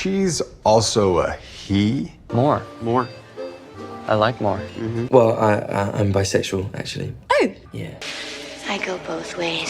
she's also a he? More. I like more. Well, I'm bisexual, actually. Oh. Yeah. I go both ways.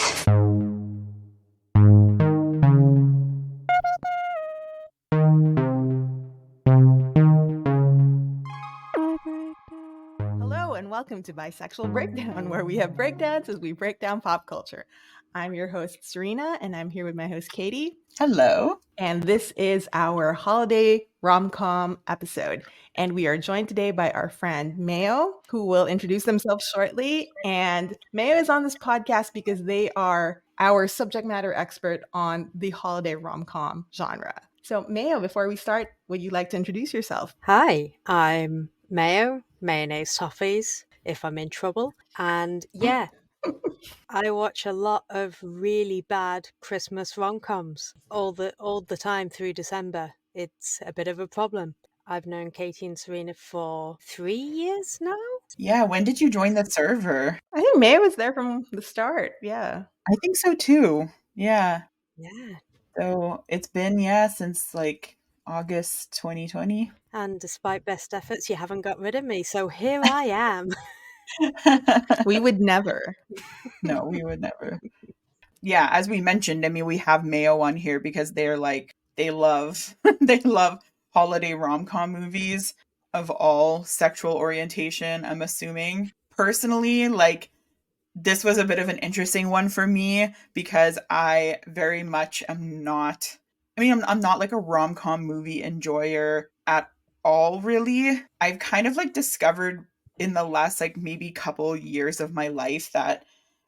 Hello and welcome to Bisexual Breakdown, where we have breakdowns as we break down pop culture. I'm your host, Serena, and I'm here with my host, Katie. Hello. And this is our holiday rom-com episode. And we are joined today by our friend Mayo, who will introduce themselves shortly. And Mayo is on this podcast because they are our subject matter expert on the holiday rom-com genre. So Mayo, before we start, would you like to introduce yourself? Hi, I'm Mayo, mayonnaise toffees, if I'm in trouble. And yeah, I watch a lot of really bad Christmas rom-coms all the time through December. It's a bit of a problem. I've known Katie and Serena for 3 years now. Yeah, when did you join the server? I think Mayo was there from the start. Yeah. I think so too. Yeah. Yeah. So it's been, since like August 2020. And despite best efforts, you haven't got rid of me. So here I am. We would never. No, we would never. Yeah, as we mentioned, I mean, we have Mayo on here because they're like, they love holiday rom-com movies of all sexual orientation, I'm assuming. Personally, like, this was a bit of an interesting one for me because I very much am not, I'm not like a rom-com movie enjoyer at all, really. I've kind of like discovered in the last like maybe couple years of my life that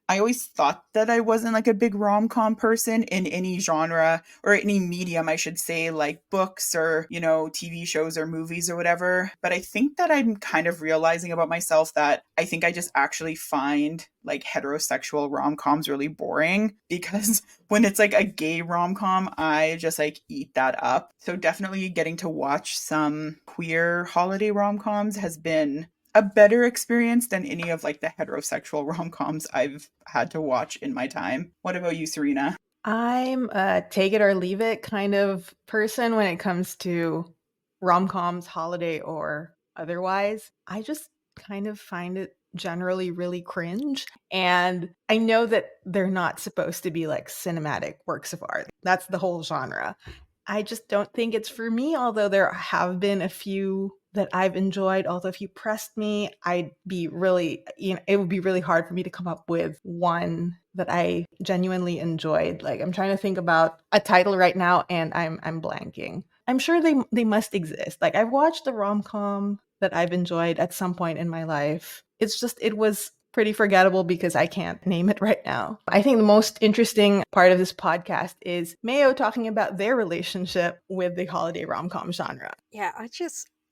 I always thought that I wasn't like a big rom-com person in any genre or any medium, I should say, like books or, TV shows or movies or whatever. But I think that I'm kind of realizing about myself that I think I just actually find like heterosexual rom-coms really boring because when it's like a gay rom-com, I just like eat that up. So definitely getting to watch some queer holiday rom-coms has been a better experience than any of like the heterosexual rom-coms I've had to watch in my time. What about you, Serena? I'm a take it or leave it kind of person when it comes to rom-coms, holiday or otherwise. I just kind of find it generally really cringe. And I know that they're not supposed to be like cinematic works of art. That's the whole genre. I just don't think it's for me, although there have been a few that I've enjoyed. Although if you pressed me, I'd be really, it would be really hard for me to come up with one that I genuinely enjoyed. Like I'm trying to think about a title right now and I'm blanking. I'm sure they must exist. Like I've watched the rom-com that I've enjoyed at some point in my life. It's just, it was pretty forgettable because I can't name it right now. I think the most interesting part of this podcast is Mayo talking about their relationship with the holiday rom-com genre. Yeah,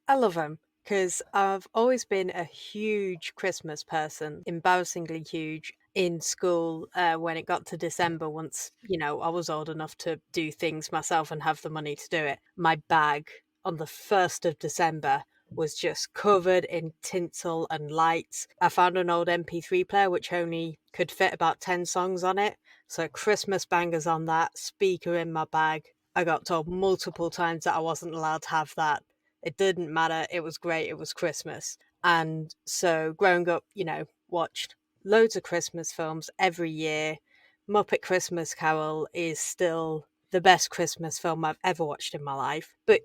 I love them because I've always been a huge Christmas person, embarrassingly huge. In school, when it got to December, once, I was old enough to do things myself and have the money to do it, my bag on the 1st of December was just covered in tinsel and lights. I found an old MP3 player which only could fit about 10 songs on it. So Christmas bangers on that, speaker in my bag. I got told multiple times that I wasn't allowed to have that. It didn't matter. It was great. It was Christmas. And so growing up, watched loads of Christmas films every year. Muppet Christmas Carol is still the best Christmas film I've ever watched in my life. But,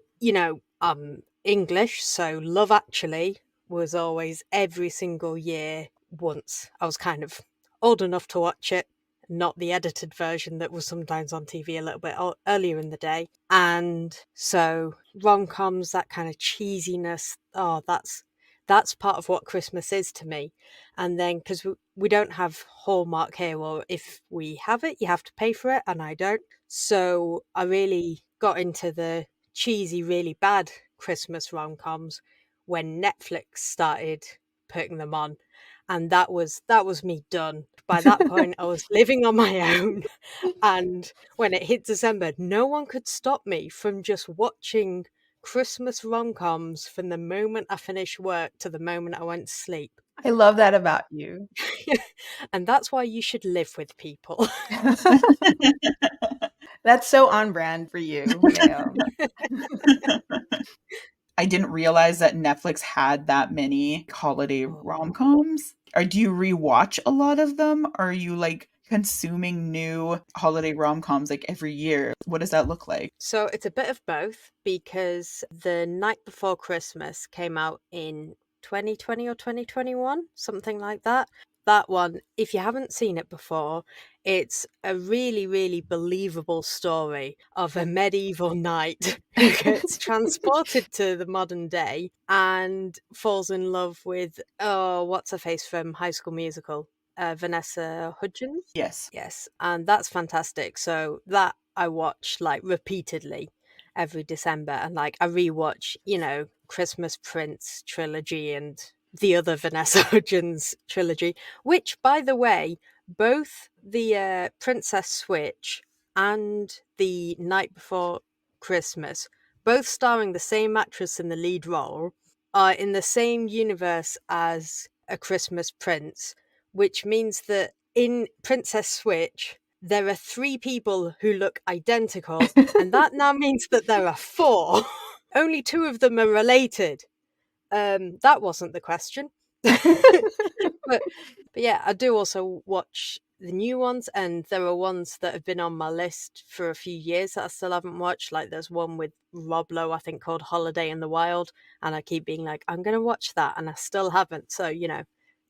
I'm English, so Love Actually was always every single year once. I was kind of old enough to watch it, not the edited version that was sometimes on TV a little bit earlier in the day. And so rom-coms, that kind of cheesiness, that's part of what Christmas is to me. And then because we don't have Hallmark here, or if we have it, you have to pay for it, and I don't. So I really got into the cheesy, really bad Christmas rom-coms when Netflix started putting them on. And that was me done. By that point, I was living on my own. And when it hit December, no one could stop me from just watching Christmas rom-coms from the moment I finished work to the moment I went to sleep. I love that about you. And that's why you should live with people. That's so on brand for you, Mayo. I didn't realize that Netflix had that many holiday rom-coms. Or do you rewatch a lot of them? Or are you like consuming new holiday rom-coms like every year? What does that look like? So it's a bit of both because The Night Before Christmas came out in 2020 or 2021, something like that. That one, if you haven't seen it before, it's a really, really believable story of a medieval knight who gets transported to the modern day and falls in love with, what's her face from High School Musical? Vanessa Hudgens? Yes. Yes, and that's fantastic. So that I watch like repeatedly every December, and like I rewatch, Christmas Prince trilogy and the other Vanessa Hudgens trilogy, which, by the way, both the Princess Switch and The Night Before Christmas, both starring the same actress in the lead role, are in the same universe as A Christmas Prince, which means that in Princess Switch, there are 3 people who look identical, and that now means that there are 4. Only 2 of them are related. That wasn't the question. but yeah, I do also watch the new ones, and there are ones that have been on my list for a few years that I still haven't watched. Like there's one with Rob Lowe, I think, called Holiday in the Wild, and I keep being like, I'm going to watch that, and I still haven't. So,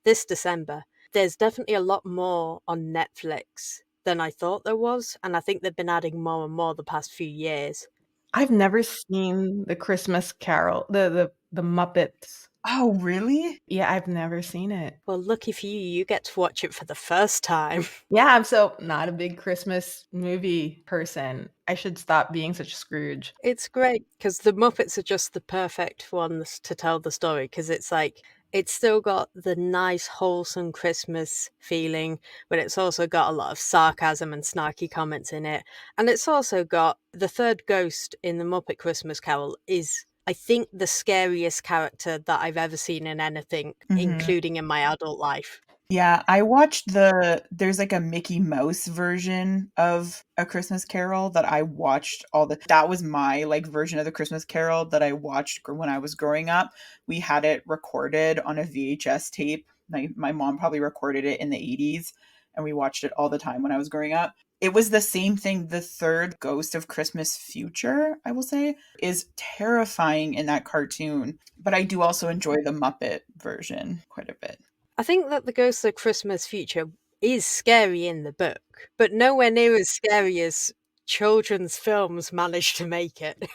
this December, there's definitely a lot more on Netflix than I thought there was, and I think they've been adding more and more the past few years. I've never seen the Christmas Carol, the Muppets. Oh, really? Yeah, I've never seen it. Well, lucky for you, you get to watch it for the first time. Yeah, I'm so not a big Christmas movie person. I should stop being such a Scrooge. It's great because the Muppets are just the perfect ones to tell the story, because it's like it's still got the nice wholesome Christmas feeling, but it's also got a lot of sarcasm and snarky comments in it. And it's also got the third ghost in the Muppet Christmas Carol is, I think, the scariest character that I've ever seen in anything, including in my adult life. Yeah, I watched there's like a Mickey Mouse version of A Christmas Carol that I watched that was my like version of the Christmas Carol that I watched when I was growing up. We had it recorded on a VHS tape. My mom probably recorded it in the 80s, and we watched it all the time when I was growing up. It was the same thing. The third Ghost of Christmas Future, I will say, is terrifying in that cartoon. But I do also enjoy the Muppet version quite a bit. I think that the Ghost of Christmas Future is scary in the book, but nowhere near as scary as children's films managed to make it.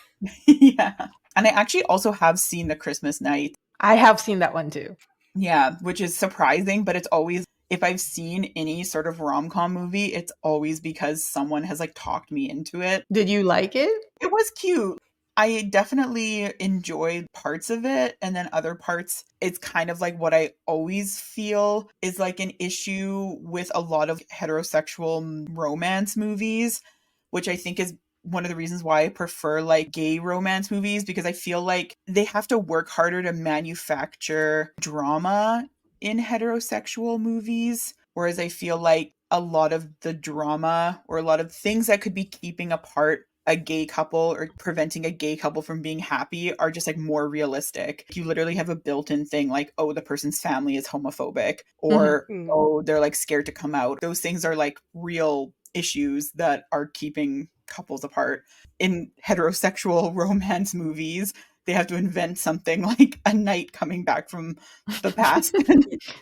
Yeah. And I actually also have seen The Christmas Night. I have seen that one too. Yeah, which is surprising, but it's always, if I've seen any sort of rom-com movie, it's always because someone has like talked me into it. Did you like it? It was cute. I definitely enjoyed parts of it, and then other parts, it's kind of like what I always feel is like an issue with a lot of heterosexual romance movies, which I think is one of the reasons why I prefer like gay romance movies, because I feel like they have to work harder to manufacture drama in heterosexual movies, whereas I feel like a lot of the drama or a lot of things that could be keeping apart a gay couple or preventing a gay couple from being happy are just like more realistic. You literally have a built-in thing like, oh, the person's family is homophobic, or oh, they're like scared to come out. Those things are like real issues that are keeping couples apart. In heterosexual romance movies, they have to invent something like a knight coming back from the past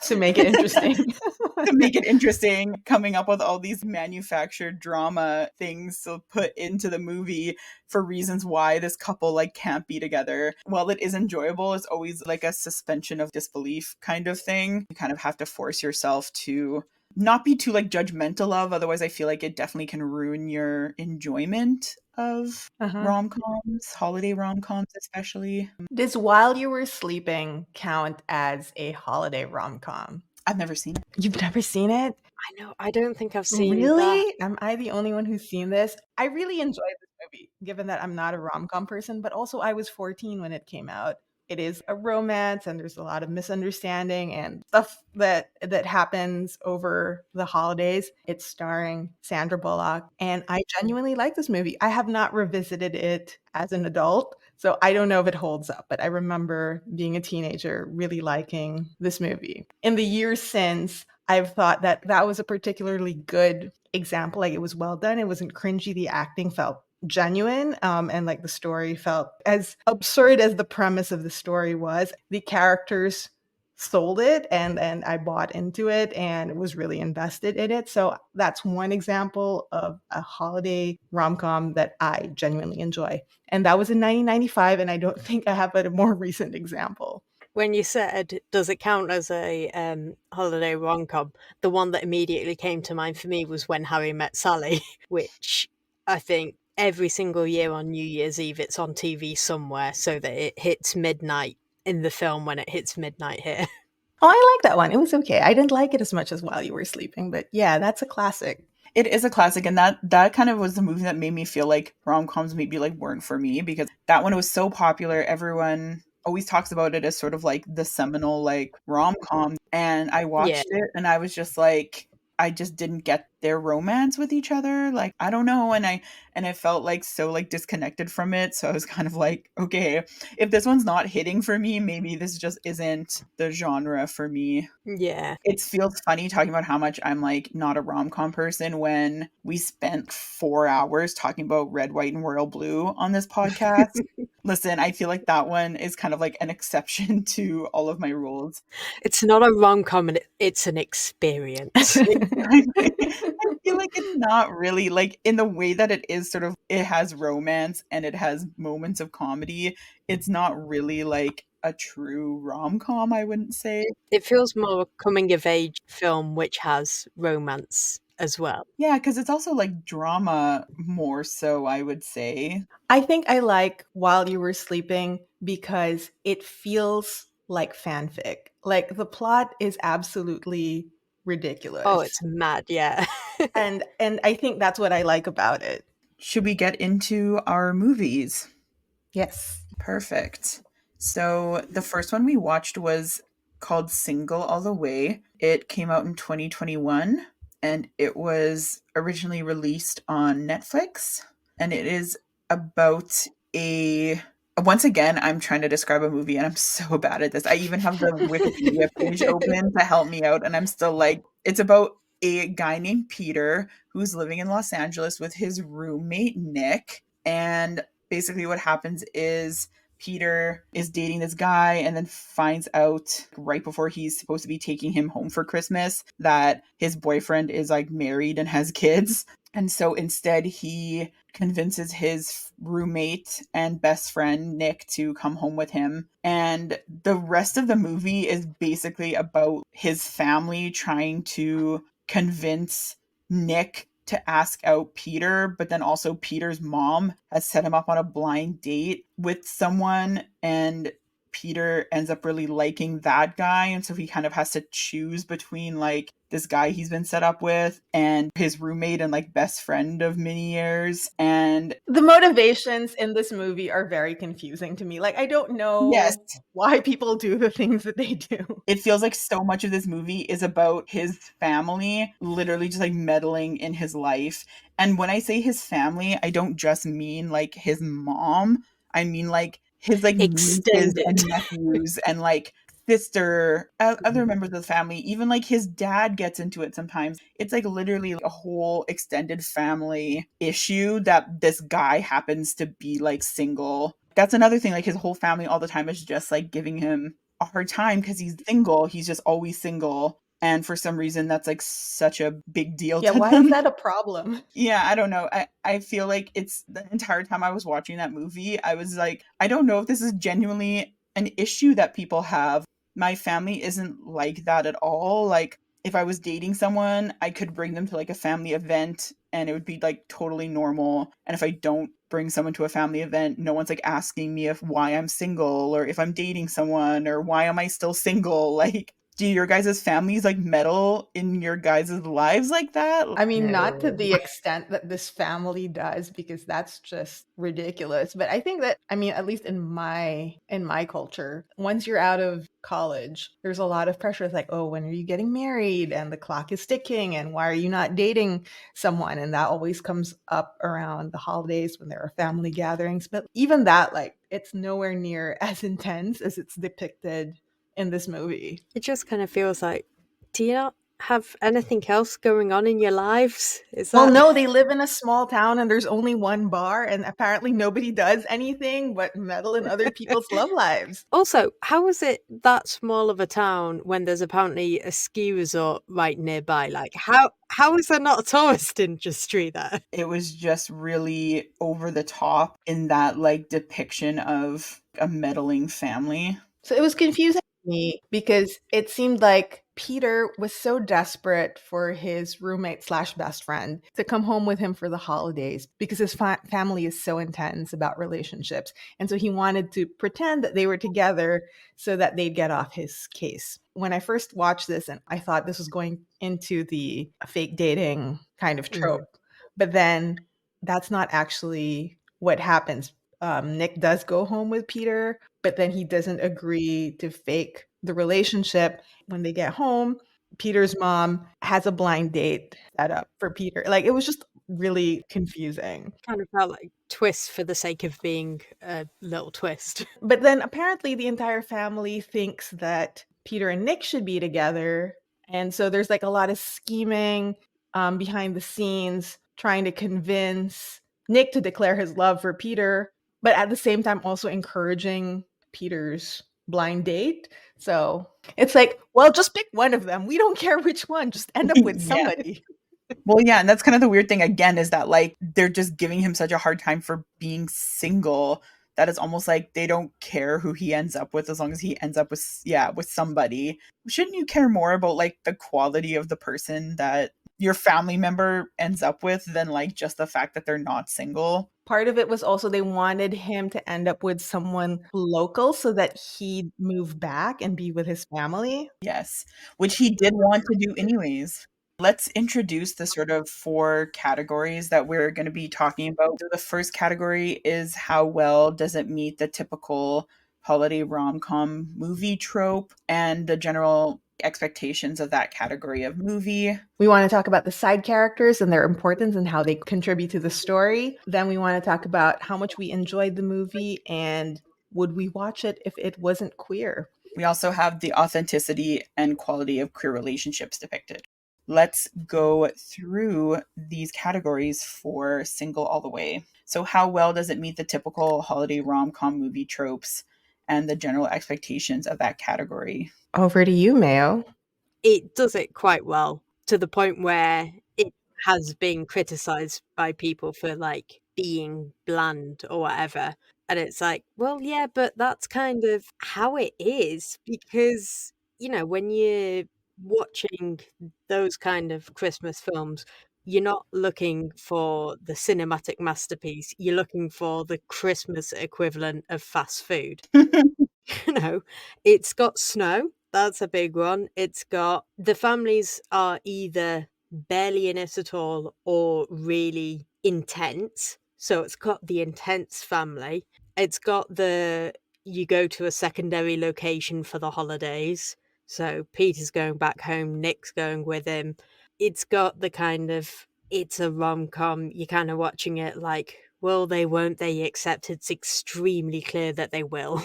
to make it interesting. To make it interesting, coming up with all these manufactured drama things to put into the movie for reasons why this couple like can't be together. While it is enjoyable, it's always like a suspension of disbelief kind of thing. You kind of have to force yourself to not be too like judgmental of, otherwise I feel like it definitely can ruin your enjoyment of rom-coms, holiday rom-coms especially. Does While You Were Sleeping count as a holiday rom-com? I've never seen it. You've never seen it? I know. I don't think I've seen Really? that. Am I the only one who's seen this? I really enjoyed this movie, given that I'm not a rom-com person, but also I was 14 when it came out. it is a romance and there's a lot of misunderstanding and stuff that happens over the holidays. It's starring Sandra Bullock, and I genuinely like this movie. I have not revisited it as an adult, so I don't know if it holds up, but I remember being a teenager really liking this movie. In the years since, I've thought that that was a particularly good example. Like, it was well done. It wasn't cringy. The acting felt genuine, and like the story felt, as absurd as the premise of the story was, the characters sold it, and I bought into it and was really invested in it. So that's one example of a holiday rom-com that I genuinely enjoy. And that was in 1995, and I don't think I have a more recent example. When you said, does it count as a holiday rom-com, the one that immediately came to mind for me was When Harry Met Sally, which I think every single year on New Year's Eve it's on TV somewhere so that it hits midnight in the film when it hits midnight here. Oh, I like that one. It was okay. I didn't like it as much as While You Were Sleeping, but yeah, that's a classic. It is a classic, and that kind of was the movie that made me feel like rom-coms maybe like weren't for me, because that one was so popular. Everyone always talks about it as sort of like the seminal like rom-com, and I watched it and I was just like, I just didn't get their romance with each other. Like, I don't know. And I felt like so like disconnected from it. So I was kind of like, okay, if this one's not hitting for me, maybe this just isn't the genre for me. Yeah. It feels funny talking about how much I'm like not a rom-com person when we spent 4 hours talking about Red, White, and Royal Blue on this podcast. Listen, I feel like that one is kind of like an exception to all of my rules. It's not a rom-com, it's an experience. I feel like it's not really like, in the way that it is sort of, it has romance and it has moments of comedy. It's not really like a true rom-com, I wouldn't say. It feels more a coming-of-age film which has romance as well. Yeah, because it's also like drama more so, I would say. I think I like While You Were Sleeping because it feels like fanfic. Like, the plot is absolutely ridiculous. Oh, it's mad, yeah. and I think that's what I like about it. Should we get into our movies? Yes. Perfect. So the first one we watched was called Single All the Way. It came out in 2021 and it was originally released on Netflix. And it is about once again, I'm trying to describe a movie and I'm so bad at this. I even have the Wikipedia page open to help me out, and I'm still like, it's about a guy named Peter who's living in Los Angeles with his roommate, Nick. And basically what happens is Peter is dating this guy and then finds out right before he's supposed to be taking him home for Christmas that his boyfriend is like married and has kids. And so instead he convinces his roommate and best friend, Nick, to come home with him. And the rest of the movie is basically about his family trying to convince Nick to ask out Peter, but then also Peter's mom has set him up on a blind date with someone, and Peter ends up really liking that guy, and so he kind of has to choose between like this guy he's been set up with and his roommate and like best friend of many years. And the motivations in this movie are very confusing to me. Like, I don't know why people do the things that they do. It feels like so much of this movie is about his family literally just like meddling in his life. And when I say his family, I don't just mean like his mom. I mean like his like nieces and nephews and like sister, other members of the family. Even like his dad gets into it sometimes. It's like literally a whole extended family issue that this guy happens to be like single. That's another thing. Like, his whole family all the time is just like giving him a hard time because he's single. He's just always single. And for some reason, that's like such a big deal to them. Why is that a problem? Yeah, I don't know. I feel like it's the entire time I was watching that movie, I was like, I don't know if this is genuinely an issue that people have. My family isn't like that at all. Like, if I was dating someone, I could bring them to like a family event and it would be like totally normal. And if I don't bring someone to a family event, no one's like asking me why I'm single or if I'm dating someone or why am I still single. Like, Do your guys' families like meddle in your guys' lives like that? I mean, not to No. the extent that this family does, because that's just ridiculous. But I think that, I mean, at least in my culture, once you're out of college, there's a lot of pressure. It's like, oh, when are you getting married? And the clock is ticking. And why are you not dating someone? And that always comes up around the holidays when there are family gatherings. But even that, like, it's nowhere near as intense as it's depicted in this movie. It just kind of feels like, do you not have anything else going on in your lives? Is Well, that no, they live in a small town and there's only one bar, and apparently nobody does anything but meddle in other people's love lives. Also, how is it that small of a town when there's apparently a ski resort right nearby? Like, how is there not a tourist industry there? It was just really over the top in that like depiction of a meddling family. So it was confusing to me because it seemed like Peter was so desperate for his roommate slash best friend to come home with him for the holidays because his family is so intense about relationships. And so he wanted to pretend that they were together so that they'd get off his case. When I first watched this, and I thought this was going into the fake dating kind of trope, but then that's not actually what happens. Nick does go home with Peter, but then he doesn't agree to fake the relationship. When they get home, Peter's mom has a blind date set up for Peter. Like, it was just really confusing. Kind of felt like twist for the sake of being a little twist. But then apparently the entire family thinks that Peter and Nick should be together. And so there's like a lot of scheming behind the scenes, trying to convince Nick to declare his love for Peter, but at the same time also encouraging Peter's blind date. So it's like, well, just pick one of them. We don't care which one. Just end up with Yeah. somebody. Well, yeah, and that's kind of the weird thing again is that like they're just giving him such a hard time for being single that it's almost like they don't care who he ends up with as long as he ends up with somebody. Shouldn't you care more about like the quality of the person that your family member ends up with than like just the fact that they're not single? Part of it was also they wanted him to end up with someone local so that he'd move back and be with his family. Yes, which he did want to do anyways. Let's introduce the sort of 4 categories that we're going to be talking about. So the first category is how well does it meet the typical holiday rom-com movie trope and the general expectations of that category of movie. We want to talk about the side characters and their importance and how they contribute to the story. Then we want to talk about how much we enjoyed the movie and would we watch it if it wasn't queer. We also have the authenticity and quality of queer relationships depicted. Let's go through these categories for Single All the Way. So how well does it meet the typical holiday rom-com movie tropes and the general expectations of that category? Over to you, Mayo. It does it quite well, to the point where it has been criticized by people for like being bland or whatever. And it's like, well, yeah, but that's kind of how it is because, you know, when you're watching those kind of Christmas films, you're not looking for the cinematic masterpiece. You're looking for the Christmas equivalent of fast food. You know, it's got snow. That's a big one. It's got the families are either barely in it at all or really intense. So it's got the intense family. It's got the you go to a secondary location for the holidays. So Peter's going back home, Nick's going with him. It's got the kind of it's a rom-com. You're kind of watching it like, will they, won't they, except it's extremely clear that they will.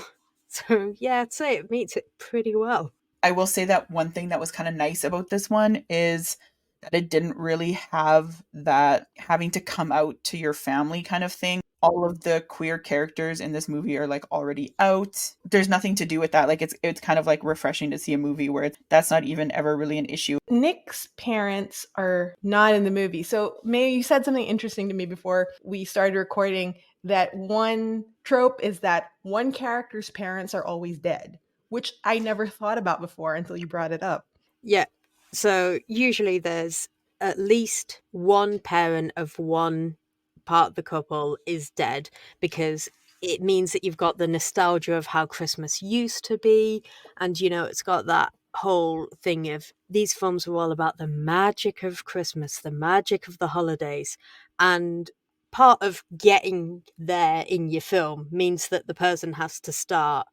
So yeah, I'd say it meets it pretty well. I will say that one thing that was kind of nice about this one is that it didn't really have that having to come out to your family kind of thing. All of the queer characters in this movie are like already out. There's nothing to do with that. Like it's kind of like refreshing to see a movie where that's not even ever really an issue. Nick's parents are not in the movie. So May, you said something interesting to me before we started recording, that one trope is that one character's parents are always dead, which I never thought about before until you brought it up. Yeah. So usually there's at least one parent of one part of the couple is dead because it means that you've got the nostalgia of how Christmas used to be. And, you know, it's got that whole thing of these films were all about the magic of Christmas, the magic of the holidays. And part of getting there in your film means that the person has to start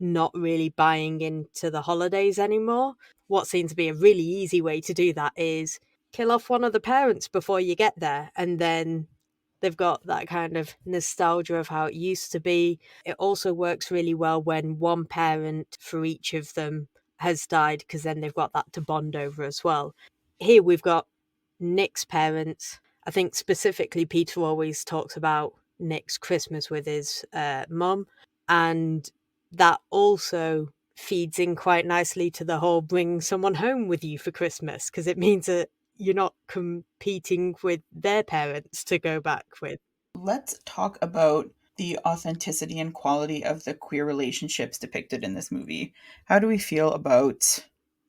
not really buying into the holidays anymore. What seems to be a really easy way to do that is kill off one of the parents before you get there, and then they've got that kind of nostalgia of how it used to be. It also works really well when one parent for each of them has died, because then they've got that to bond over as well. Here we've got Nick's parents. I think specifically Peter always talks about Nick's Christmas with his mum, and that also feeds in quite nicely to the whole bring someone home with you for Christmas, because it means that you're not competing with their parents to go back with. Let's talk about the authenticity and quality of the queer relationships depicted in this movie. How do we feel about,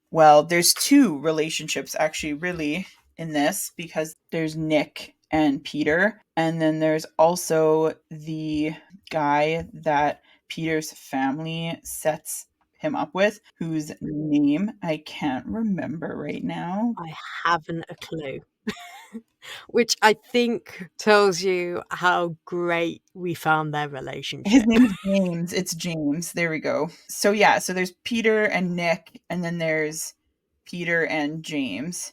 well, there's two relationships actually really in this, because there's Nick and Peter, and then there's also the guy that Peter's family sets him up with, whose name I can't remember right now. I haven't a clue. Which I think tells you how great we found their relationship. His name is James. It's James. There we go. So yeah, so there's Peter and Nick, and then there's Peter and James.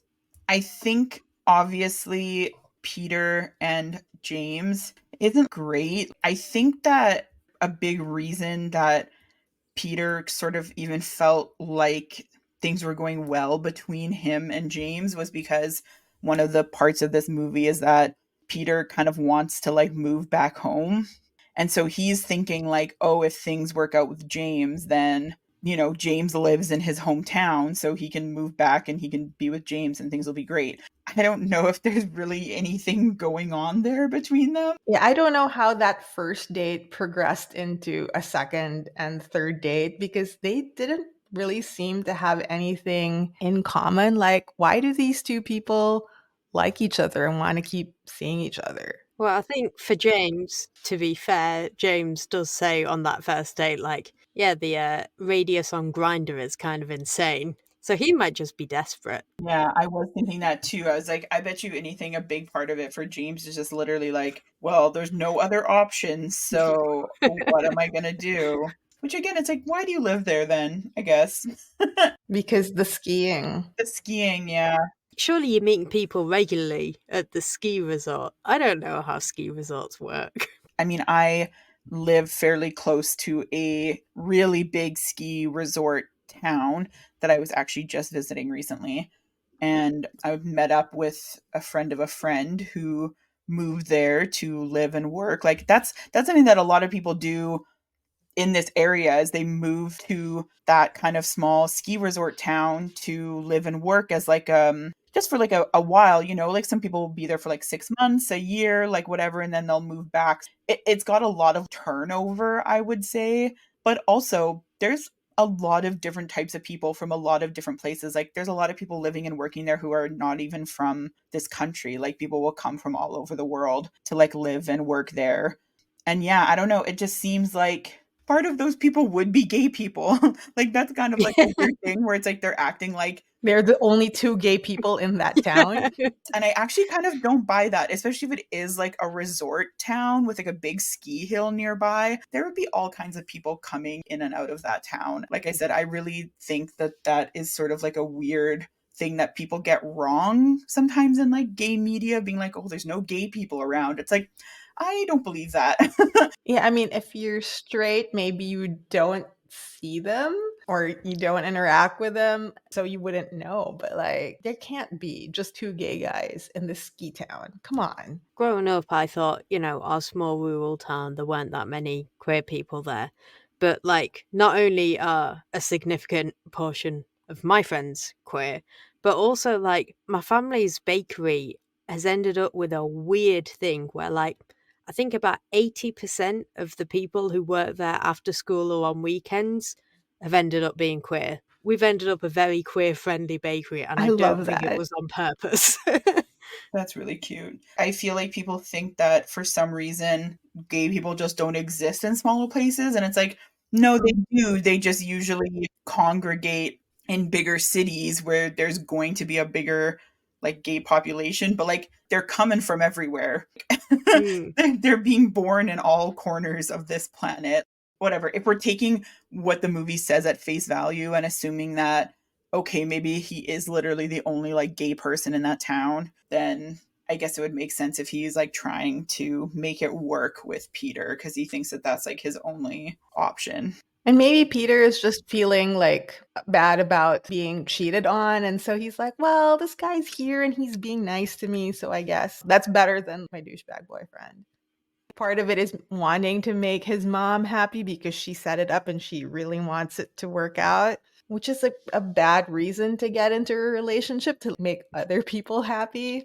I think obviously Peter and James isn't great. I think that a big reason that Peter sort of even felt like things were going well between him and James was because one of the parts of this movie is that Peter kind of wants to like move back home. And so he's thinking like, oh, if things work out with James, then, you know, James lives in his hometown, so he can move back and he can be with James and things will be great. I don't know if there's really anything going on there between them. Yeah, I don't know how that first date progressed into a second and third date, because they didn't really seem to have anything in common. Like, why do these two people like each other and want to keep seeing each other? Well, I think for James, to be fair, James does say on that first date, like, yeah, the radius on Grindr is kind of insane. So he might just be desperate. Yeah, I was thinking that too. I was like, I bet you anything, a big part of it for James is just literally like, well, there's no other options, so what am I going to do? Which again, it's like, why do you live there then, I guess? Because the skiing. The skiing, yeah. Surely you're meeting people regularly at the ski resort. I don't know how ski resorts work. I mean, I live fairly close to a really big ski resort town that I was actually just visiting recently. And I met up with a friend of a friend who moved there to live and work. Like that's something that a lot of people do in this area, is they move to that kind of small ski resort town to live and work as like just for like a while, you know, like some people will be there for like 6 months, a year, like whatever, and then they'll move back. It's got a lot of turnover, I would say, but also there's a lot of different types of people from a lot of different places. Like there's a lot of people living and working there who are not even from this country. Like people will come from all over the world to like live and work there. And yeah, I don't know, it just seems like part of those people would be gay people. Like that's kind of like a weird thing where it's like they're acting like They're the only two gay people in that town. and I actually kind of don't buy that, especially if it is like a resort town with like a big ski hill nearby. There would be all kinds of people coming in and out of that town. Like I said, I really think that that is sort of like a weird thing that people get wrong sometimes in like gay media, being like, oh, there's no gay people around. It's like, I don't believe that. Yeah, I mean, if you're straight, maybe you don't see them or you don't interact with them, so you wouldn't know. But like, there can't be just two gay guys in this ski town. Come on. Growing up, I thought, you know, our small rural town, there weren't that many queer people there. But like, not only are a significant portion of my friends queer, but also like my family's bakery has ended up with a weird thing where like, I think about 80% of the people who work there after school or on weekends have ended up being queer. We've ended up a very queer-friendly bakery, and I don't love think it that. was on purpose. That's really cute. I feel like people think that for some reason gay people just don't exist in smaller places, and it's like, no, they do. They just usually congregate in bigger cities where there's going to be a bigger like gay population, but like they're coming from everywhere. Mm. They're being born in all corners of this planet. Whatever. If we're taking what the movie says at face value and assuming that, okay, maybe he is literally the only like gay person in that town, then I guess it would make sense if he's like trying to make it work with Peter because he thinks that that's like his only option. And maybe Peter is just feeling like bad about being cheated on. And so he's like, well, this guy's here and he's being nice to me. So I guess that's better than my douchebag boyfriend. Part of it is wanting to make his mom happy because she set it up and she really wants it to work out, which is a bad reason to get into a relationship to make other people happy.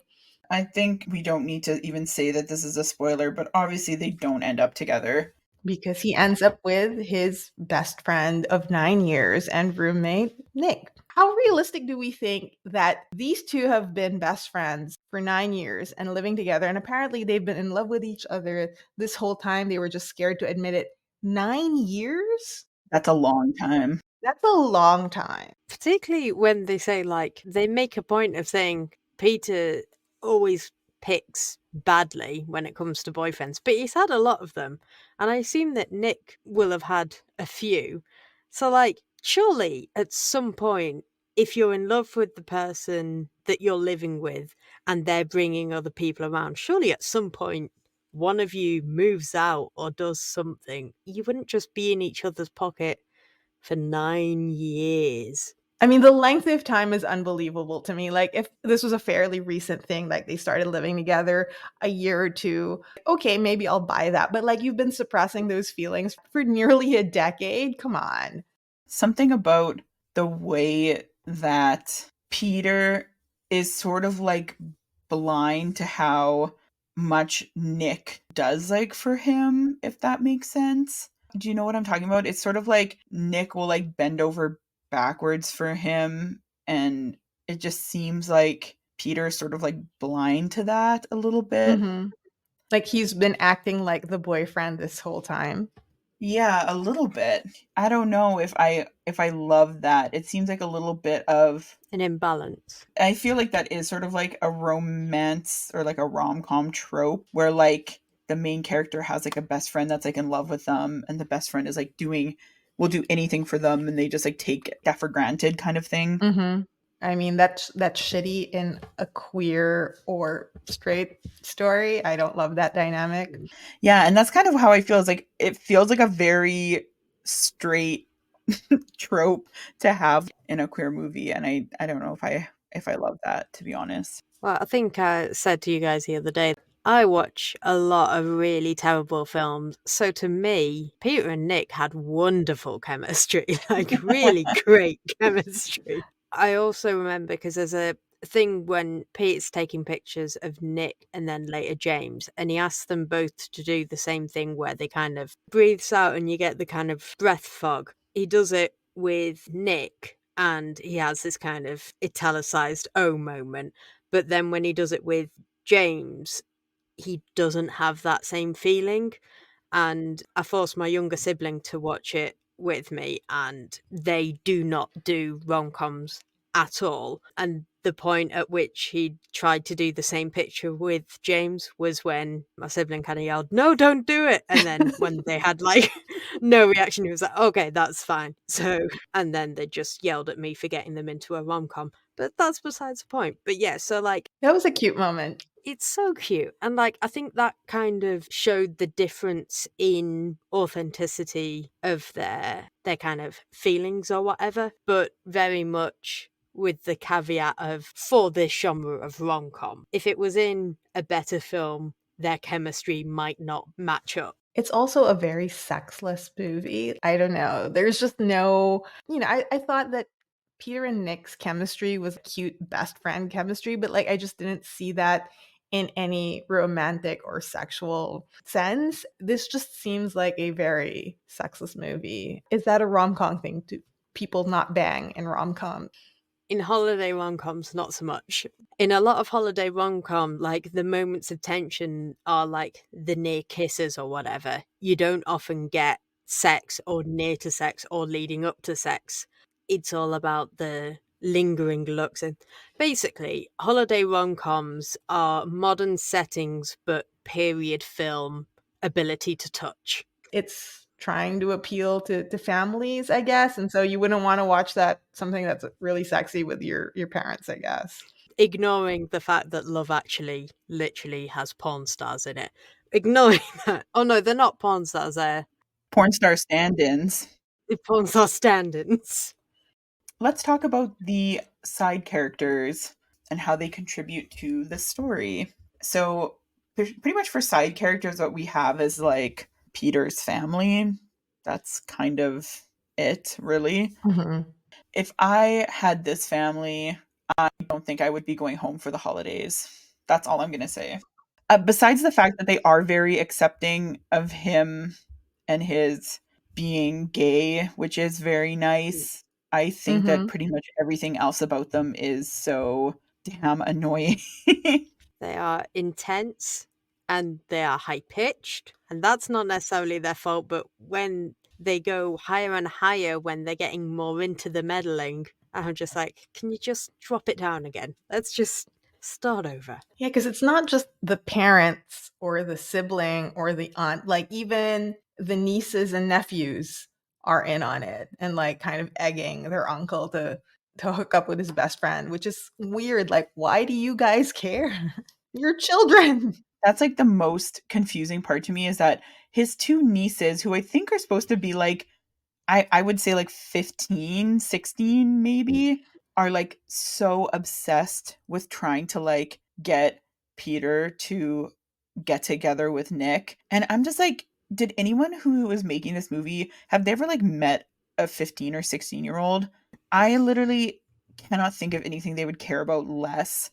I think we don't need to even say that this is a spoiler, but obviously they don't end up together. Because he ends up with his best friend of 9 years and roommate, Nick. How realistic do we think that these two have been best friends for 9 years and living together? And apparently they've been in love with each other this whole time. They were just scared to admit it. 9 years? That's a long time. That's a long time. Particularly when they say, like, they make a point of saying Peter always picks badly when it comes to boyfriends, but he's had a lot of them. And I assume that Nick will have had a few. So, like, surely at some point, if you're in love with the person that you're living with and they're bringing other people around, surely at some point, one of you moves out or does something. You wouldn't just be in each other's pocket for 9 years. I mean, the length of time is unbelievable to me. Like, if this was a fairly recent thing, like they started living together a year or two, okay, maybe I'll buy that. But like, you've been suppressing those feelings for nearly a decade. Come on. Something about the way that Peter is sort of like blind to how much Nick does like for him, if that makes sense. Do you know what I'm talking about? It's sort of like Nick will like bend over backwards for him, and it just seems like Peter is sort of like blind to that a little bit. Mhm. Like he's been acting like the boyfriend this whole time. Yeah, a little bit. I don't know if I love that. It seems like a little bit of An imbalance. I feel like that is sort of like a romance or like a rom-com trope where like the main character has like a best friend that's like in love with them and the best friend is like will do anything for them and they just like take that for granted kind of thing. Mhm. I mean, that's shitty in a queer or straight story. I don't love that dynamic. Yeah, and that's kind of how I feel. Is like it feels like a very straight trope to have in a queer movie, and I don't know if I love that, to be honest. Well, I think I said to you guys the other day, I watch a lot of really terrible films. So to me, Peter and Nick had wonderful chemistry, like really great chemistry. I also remember because there's a thing when Pete's taking pictures of Nick and then later James, and he asks them both to do the same thing where they kind of breathes out and you get the kind of breath fog. He does it with Nick and he has this kind of italicized oh moment. But then when he does it with James, he doesn't have that same feeling. And I forced my younger sibling to watch it with me, and they do not do rom-coms at all. And the point at which he tried to do the same picture with James was when my sibling kind of yelled, "No, don't do it!" And then when they had like no reaction, he was like, "Okay, that's fine." So, and then they just yelled at me for getting them into a rom-com. But that's besides the point. But yeah, so like That was a cute moment. it's so cute. And like I think that kind of showed the difference in authenticity of their kind of feelings or whatever, but very much with the caveat of for this genre of rom-com. If it was in a better film, their chemistry might not match up. It's also a very sexless movie. I don't know. There's just no, I thought that Peter and Nick's chemistry was cute best friend chemistry, but like I just didn't see that in any romantic or sexual sense. This just seems like a very sexless movie. Is that a rom-com thing? Do people not bang in rom-com? In holiday rom-coms, not so much. In a lot of holiday rom-com, like the moments of tension are like the near kisses or whatever. You don't often get sex or near to sex or leading up to sex. it's all about the lingering looks. And basically, holiday rom-coms are modern settings but period film ability to touch. It's trying to appeal to families, I guess, and so you wouldn't want to watch something that's really sexy with your parents, I guess. Ignoring the fact that Love Actually literally has porn stars in it. Ignoring that. Oh no, they're not porn stars, they're Porn star stand-ins. porn star stand-ins. Let's talk about the side characters and how they contribute to the story. So, pretty much for side characters, what we have is like Peter's family. That's kind of it, really. Mm-hmm. If I had this family, I don't think I would be going home for the holidays. That's all I'm going to say. Besides the fact that they are very accepting of him and his being gay, which is very nice, I think that Mm-hmm. pretty much everything else about them is so damn annoying. They are intense and they are high pitched, and that's not necessarily their fault, but when they go higher and higher, when they're getting more into the meddling, I'm just like, can you just drop it down again? Let's just start over. Yeah, because it's not just the parents or the sibling or the aunt, like even the nieces and nephews are in on it and like kind of egging their uncle to hook up with his best friend, which is weird. Like, why do you guys care? You're children. That's like the most confusing part to me, is that his two nieces, who I think are supposed to be like, I would say like 15, 16 maybe, are like so obsessed with trying to like get Peter to get together with Nick. And I'm just like, did anyone who was making this movie, have they ever like met a 15 or 16-year-old? I literally cannot think of anything they would care about less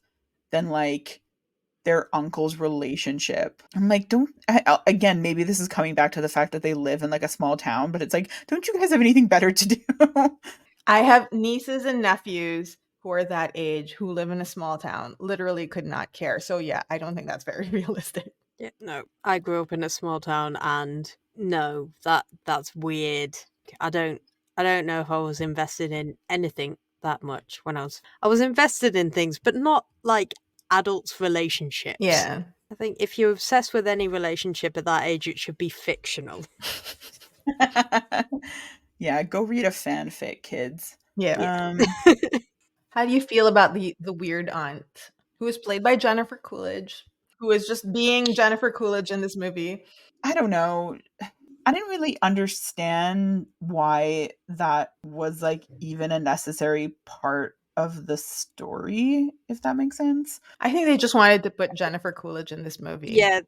than like their uncle's relationship. I'm like, again, maybe this is coming back to the fact that they live in like a small town, but it's like, don't you guys have anything better to do? I have nieces and nephews who are that age who live in a small town, literally could not care. So yeah, I don't think that's very realistic. Yeah, no, I grew up in a small town, and no, that's weird. I don't know if I was invested in anything that much when I was invested in things, but not like adults' relationships. Yeah. I think if you're obsessed with any relationship at that age, it should be fictional. Yeah, go read a fanfic, kids. Yeah. How do you feel about the weird aunt who is played by Jennifer Coolidge, who is just being Jennifer Coolidge in this movie? I don't know. I didn't really understand why that was like even a necessary part of the story, if that makes sense. I think they just wanted to put Jennifer Coolidge in this movie. Yeah,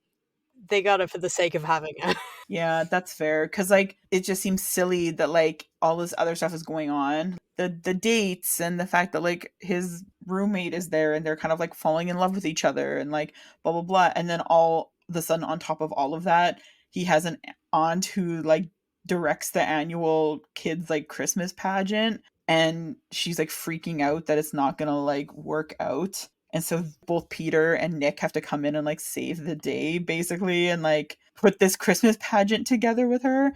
they got it for the sake of having her. Yeah, that's fair. Cause like it just seems silly that like all this other stuff is going on. The dates and the fact that like his roommate is there and they're kind of like falling in love with each other and like blah blah blah. And then all of a sudden on top of all of that, he has an aunt who like directs the annual kids like Christmas pageant, and she's like freaking out that it's not gonna like work out. And so both Peter and Nick have to come in and like save the day basically and like put this Christmas pageant together with her.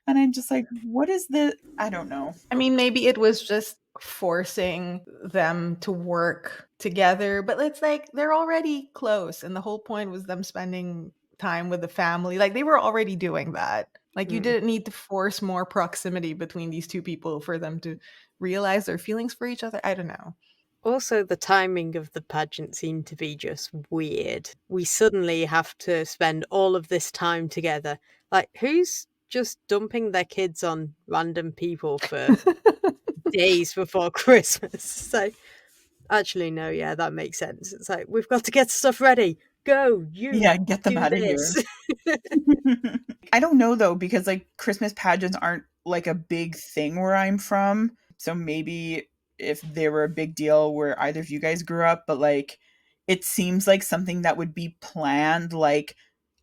And I'm just like, what is the, I don't know. I mean, maybe it was just forcing them to work together, but it's like they're already close. And the whole point was them spending time with the family. Like they were already doing that. Like you didn't need to force more proximity between these two people for them to realize their feelings for each other. I don't know. Also, the timing of the pageant seemed to be just weird. We suddenly have to spend all of this time together. Like, who's just dumping their kids on random people for days before Christmas? So, actually, no, yeah, that makes sense. It's like, we've got to get stuff ready. Go, you. Yeah, get them do out of here. this. I don't know though, because like Christmas pageants aren't like a big thing where I'm from. So maybe if they were a big deal where either of you guys grew up, but like it seems like something that would be planned like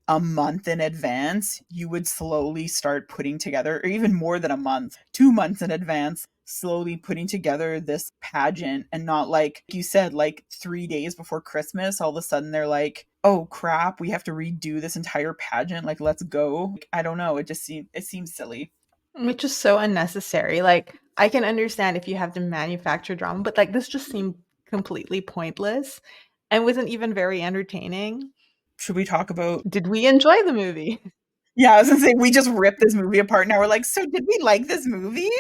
a month in advance. You would slowly start putting together, or even more than a month, 2 months in advance, slowly putting together this pageant, and not like you said, like 3 days before Christmas, all of a sudden they're like, oh crap, we have to redo this entire pageant. Like, let's go. I don't know. It seems silly. Which is so unnecessary. Like, I can understand if you have to manufacture drama, but like this just seemed completely pointless and wasn't even very entertaining. Should we talk about? Did we enjoy the movie? Yeah, I was gonna say we just ripped this movie apart. Now we're like, so did we like this movie?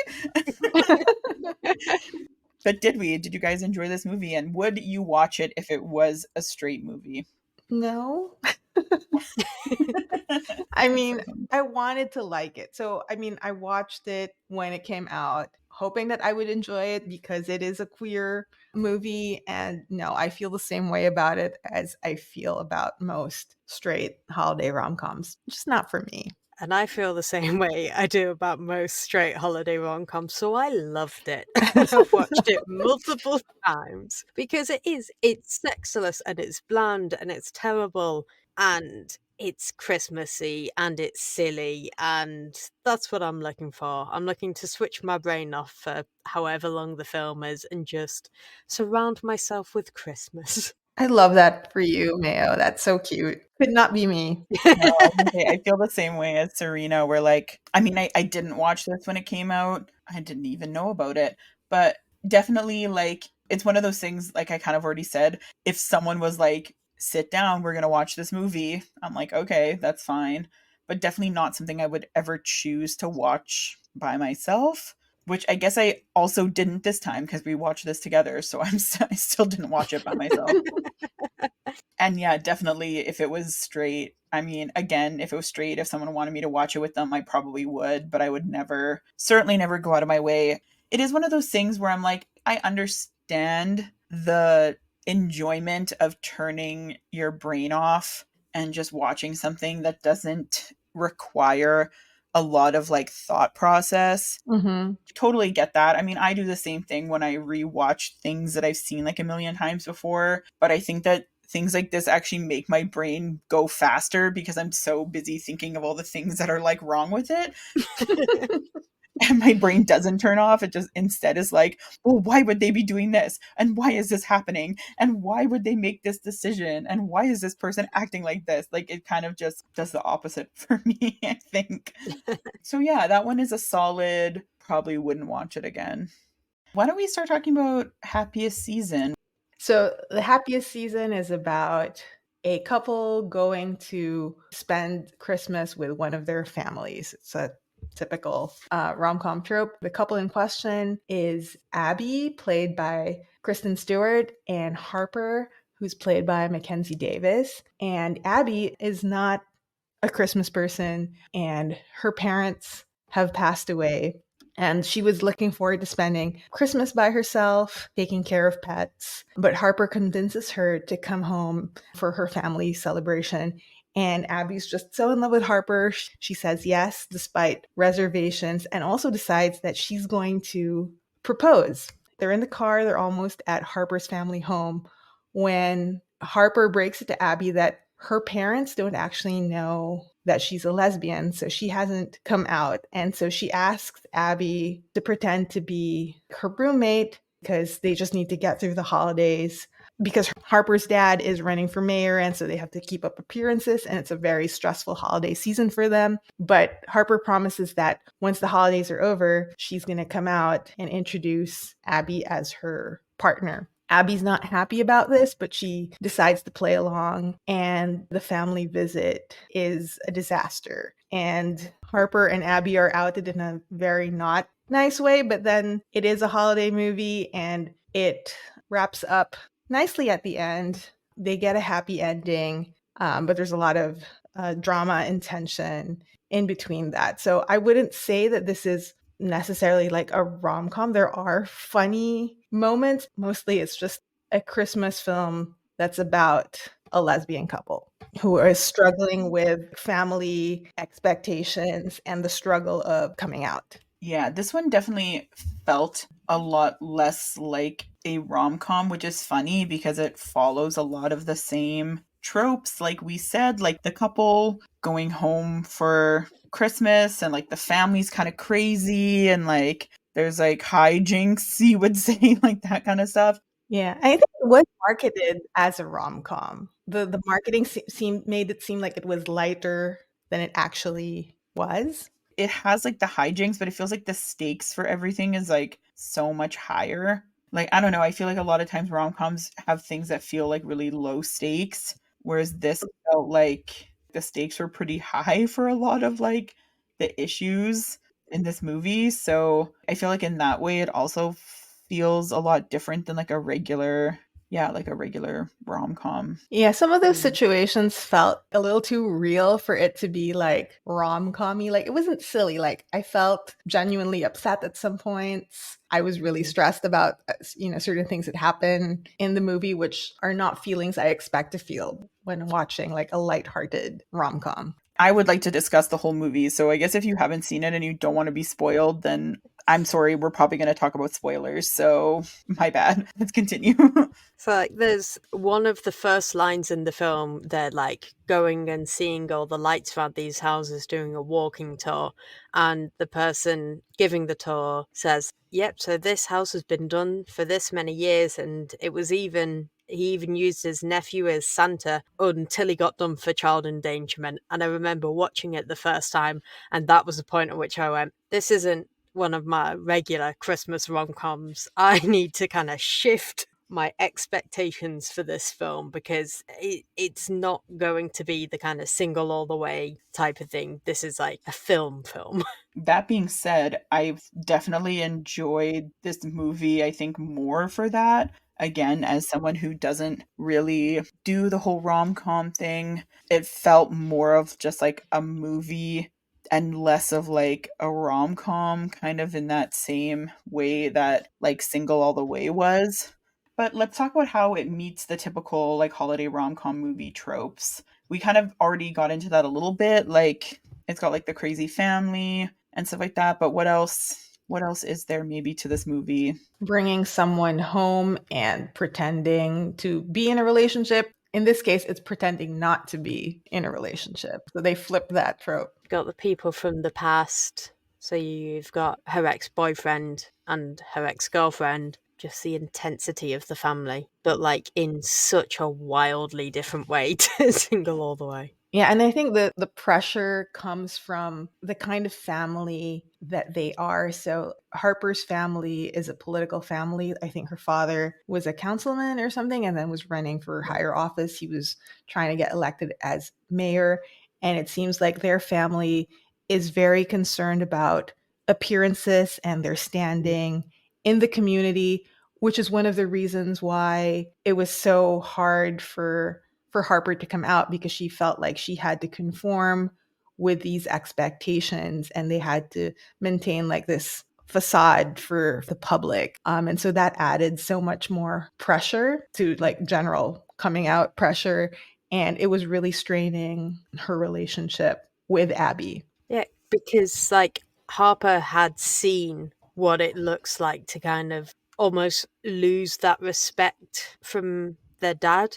But did we? Did you guys enjoy this movie? And would you watch it if it was a straight movie? No. I mean, I wanted to like it. So, I mean, I watched it when it came out, hoping that I would enjoy it because it is a queer movie. And no, I feel the same way about it as I feel about most straight holiday rom coms. Just not for me. And I feel the same way I do about most straight holiday rom-coms, so I loved it. And I've watched it multiple times because it's sexless and it's bland and it's terrible and it's Christmassy and it's silly, and that's what I'm looking for. I'm looking to switch my brain off for however long the film is and just surround myself with Christmas. I love that for you, Mayo. That's so cute. Could not be me. No, I was gonna say, I feel the same way as Serena. Where like, I mean, I didn't watch this when it came out. I didn't even know about it. But definitely, like, it's one of those things, like I kind of already said, if someone was like, sit down, we're going to watch this movie, I'm like, okay, that's fine. But definitely not something I would ever choose to watch by myself, which I guess I also didn't this time because we watched this together. So I still didn't watch it by myself. And yeah, definitely if it was straight, I mean, again, if it was straight, if someone wanted me to watch it with them, I probably would, but I would never, certainly never go out of my way. It is one of those things where I'm like, I understand the enjoyment of turning your brain off and just watching something that doesn't require a lot of like thought process. Mm-hmm. Totally get that. I mean, I do the same thing when I rewatch things that I've seen like a million times before, but I think that things like this actually make my brain go faster because I'm so busy thinking of all the things that are like wrong with it. And my brain doesn't turn off. It just instead is like, well, why would they be doing this? And why is this happening? And why would they make this decision? And why is this person acting like this? Like it kind of just does the opposite for me, I think. So yeah, that one is a solid, probably wouldn't watch it again. Why don't we start talking about Happiest Season? So, the Happiest Season is about a couple going to spend Christmas with one of their families. It's a typical rom-com trope. The couple in question is Abby, played by Kristen Stewart, and Harper, who's played by Mackenzie Davis. And Abby is not a Christmas person, and her parents have passed away. And she was looking forward to spending Christmas by herself, taking care of pets. But Harper convinces her to come home for her family celebration. And Abby's just so in love with Harper. She says yes, despite reservations, and also decides that she's going to propose. They're in the car. They're almost at Harper's family home when Harper breaks it to Abby that her parents don't actually know that she's a lesbian, so she hasn't come out. And so she asks Abby to pretend to be her roommate because they just need to get through the holidays. Because Harper's dad is running for mayor, and so they have to keep up appearances, and it's a very stressful holiday season for them. But Harper promises that once the holidays are over, she's going to come out and introduce Abby as her partner. Abby's not happy about this, but she decides to play along, and the family visit is a disaster. And Harper and Abby are outed in a very not nice way, but then it is a holiday movie, and it wraps up nicely at the end. They get a happy ending, but there's a lot of drama and tension in between that. So I wouldn't say that this is necessarily like a rom-com. There are funny moments. Mostly it's just a Christmas film that's about a lesbian couple who are struggling with family expectations and the struggle of coming out. Yeah, this one definitely felt a lot less like a rom-com, which is funny because it follows a lot of the same tropes, like we said, like the couple going home for Christmas and like the family's kind of crazy and like there's like hijinks, you would say, like that kind of stuff. Yeah, I think it was marketed as a rom-com. The marketing made it seem like it was lighter than it actually was. it has like the hijinks, but it feels like the stakes for everything is like so much higher. Like, I don't know, I feel like a lot of times rom-coms have things that feel like really low stakes, whereas this felt like the stakes were pretty high for a lot of like the issues in this movie. So I feel like in that way it also feels a lot different than like a regular rom-com. Yeah, some of those situations felt a little too real for it to be like rom-commy. Like it wasn't silly. Like I felt genuinely upset at some points. I was really stressed about certain things that happen in the movie, which are not feelings I expect to feel when watching like a lighthearted rom-com. I would like to discuss the whole movie. So I guess if you haven't seen it and you don't want to be spoiled, then I'm sorry, we're probably going to talk about spoilers. So my bad. Let's continue. So like there's one of the first lines in the film, they're like going and seeing all the lights around these houses doing a walking tour, and the person giving the tour says, yep, so this house has been done for this many years, and he even used his nephew as Santa until he got done for child endangerment. And I remember watching it the first time, and that was the point at which I went, this isn't one of my regular Christmas rom-coms. I need to kind of shift my expectations for this film, because it's not going to be the kind of single all the way type of thing. This is like a film. That being said, I've definitely enjoyed this movie, I think, more for that. Again, as someone who doesn't really do the whole rom-com thing, it felt more of just like a movie and less of like a rom-com, kind of in that same way that like Single All the Way was. But let's talk about how it meets the typical like holiday rom-com movie tropes. We kind of already got into that a little bit. Like it's got like the crazy family and stuff like that. But what else is there maybe to this movie? Bringing someone home and pretending to be in a relationship. In this case, it's pretending not to be in a relationship. So they flip that trope. Got the people from the past. So you've got her ex-boyfriend and her ex-girlfriend, just the intensity of the family, but like in such a wildly different way to Single All the Way. Yeah, and I think the pressure comes from the kind of family that they are. So Harper's family is a political family. I think her father was a councilman or something and then was running for higher office. He was trying to get elected as mayor. And it seems like their family is very concerned about appearances and their standing in the community, which is one of the reasons why it was so hard for Harper to come out, because she felt like she had to conform with these expectations and they had to maintain like this facade for the public. And so that added so much more pressure to like general coming out pressure. And it was really straining her relationship with Abby. Yeah, because like Harper had seen what it looks like to kind of almost lose that respect from their dad,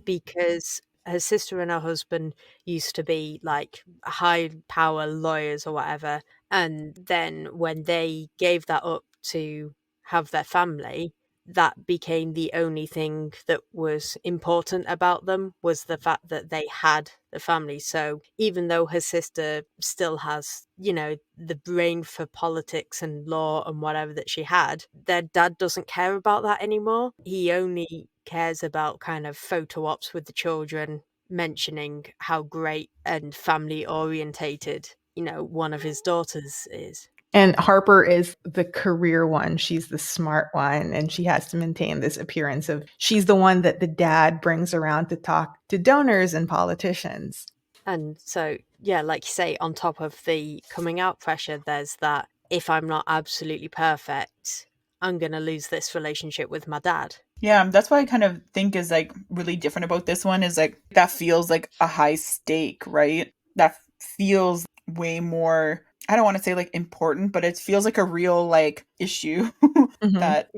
because her sister and her husband used to be like high power lawyers or whatever. And then when they gave that up to have their family, that became the only thing that was important about them, was the fact that they had the family. So even though her sister still has, the brain for politics and law and whatever that she had, their dad doesn't care about that anymore. He only cares about kind of photo ops with the children, mentioning how great and family orientated, one of his daughters is. And Harper is the career one. She's the smart one. And she has to maintain this appearance of she's the one that the dad brings around to talk to donors and politicians. And so, yeah, like you say, on top of the coming out pressure, there's that if I'm not absolutely perfect, I'm going to lose this relationship with my dad. Yeah, that's what I kind of think is like really different about this one, is like that feels like a high stake, right? That feels way more, I don't want to say like important, but it feels like a real like issue that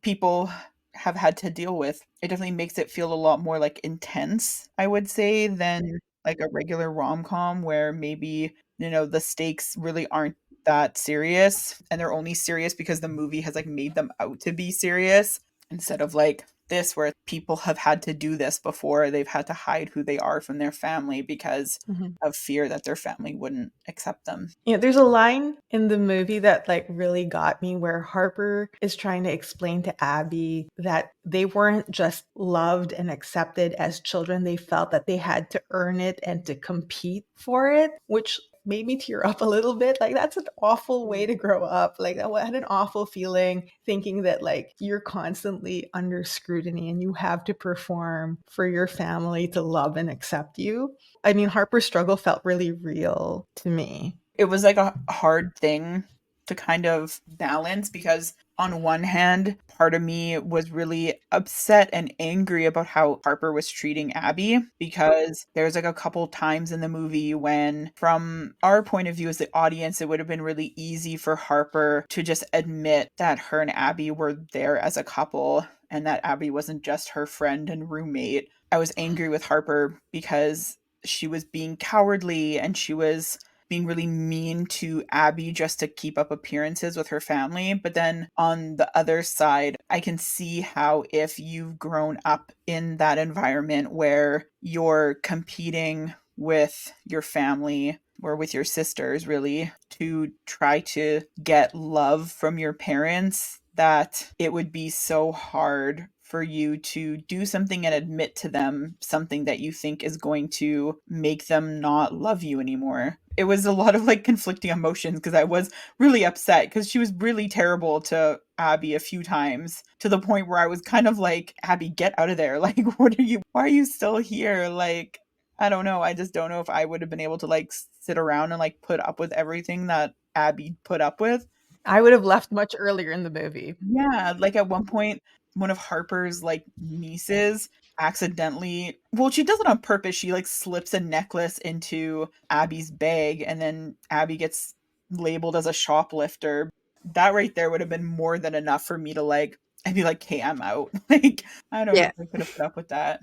people have had to deal with. It definitely makes it feel a lot more like intense, I would say, than like a regular rom-com where maybe, the stakes really aren't that serious and they're only serious because the movie has like made them out to be serious, instead of like this where people have had to do this before. They've had to hide who they are from their family because of fear that their family wouldn't accept them. Yeah, there's a line in the movie that like really got me where Harper is trying to explain to Abby that they weren't just loved and accepted as children. They felt that they had to earn it and to compete for it, which made me tear up a little bit. Like, that's an awful way to grow up. Like, I had an awful feeling thinking that like you're constantly under scrutiny and you have to perform for your family to love and accept you. I mean, Harper's struggle felt really real to me. It was like a hard thing to kind of balance because on one hand, part of me was really upset and angry about how Harper was treating Abby, because there's like a couple times in the movie when, from our point of view as the audience, it would have been really easy for Harper to just admit that her and Abby were there as a couple and that Abby wasn't just her friend and roommate. I was angry with Harper because she was being cowardly and she was being really mean to Abby just to keep up appearances with her family. But then on the other side, I can see how if you've grown up in that environment where you're competing with your family or with your sisters, really, to try to get love from your parents, that it would be so hard for you to do something and admit to them something that you think is going to make them not love you anymore. It was a lot of like conflicting emotions because I was really upset because she was really terrible to Abby a few times, to the point where I was kind of like, Abby, get out of there. Like, why are you still here? Like, I don't know. I just don't know if I would have been able to like sit around and like put up with everything that Abby put up with. I would have left much earlier in the movie. Yeah, like at one point, one of Harper's like nieces accidentally, well, she does it on purpose. She like slips a necklace into Abby's bag and then Abby gets labeled as a shoplifter. That right there would have been more than enough for me to like, I'd be like, hey, I'm out. Like, I don't know Yeah. if I could have put up with that.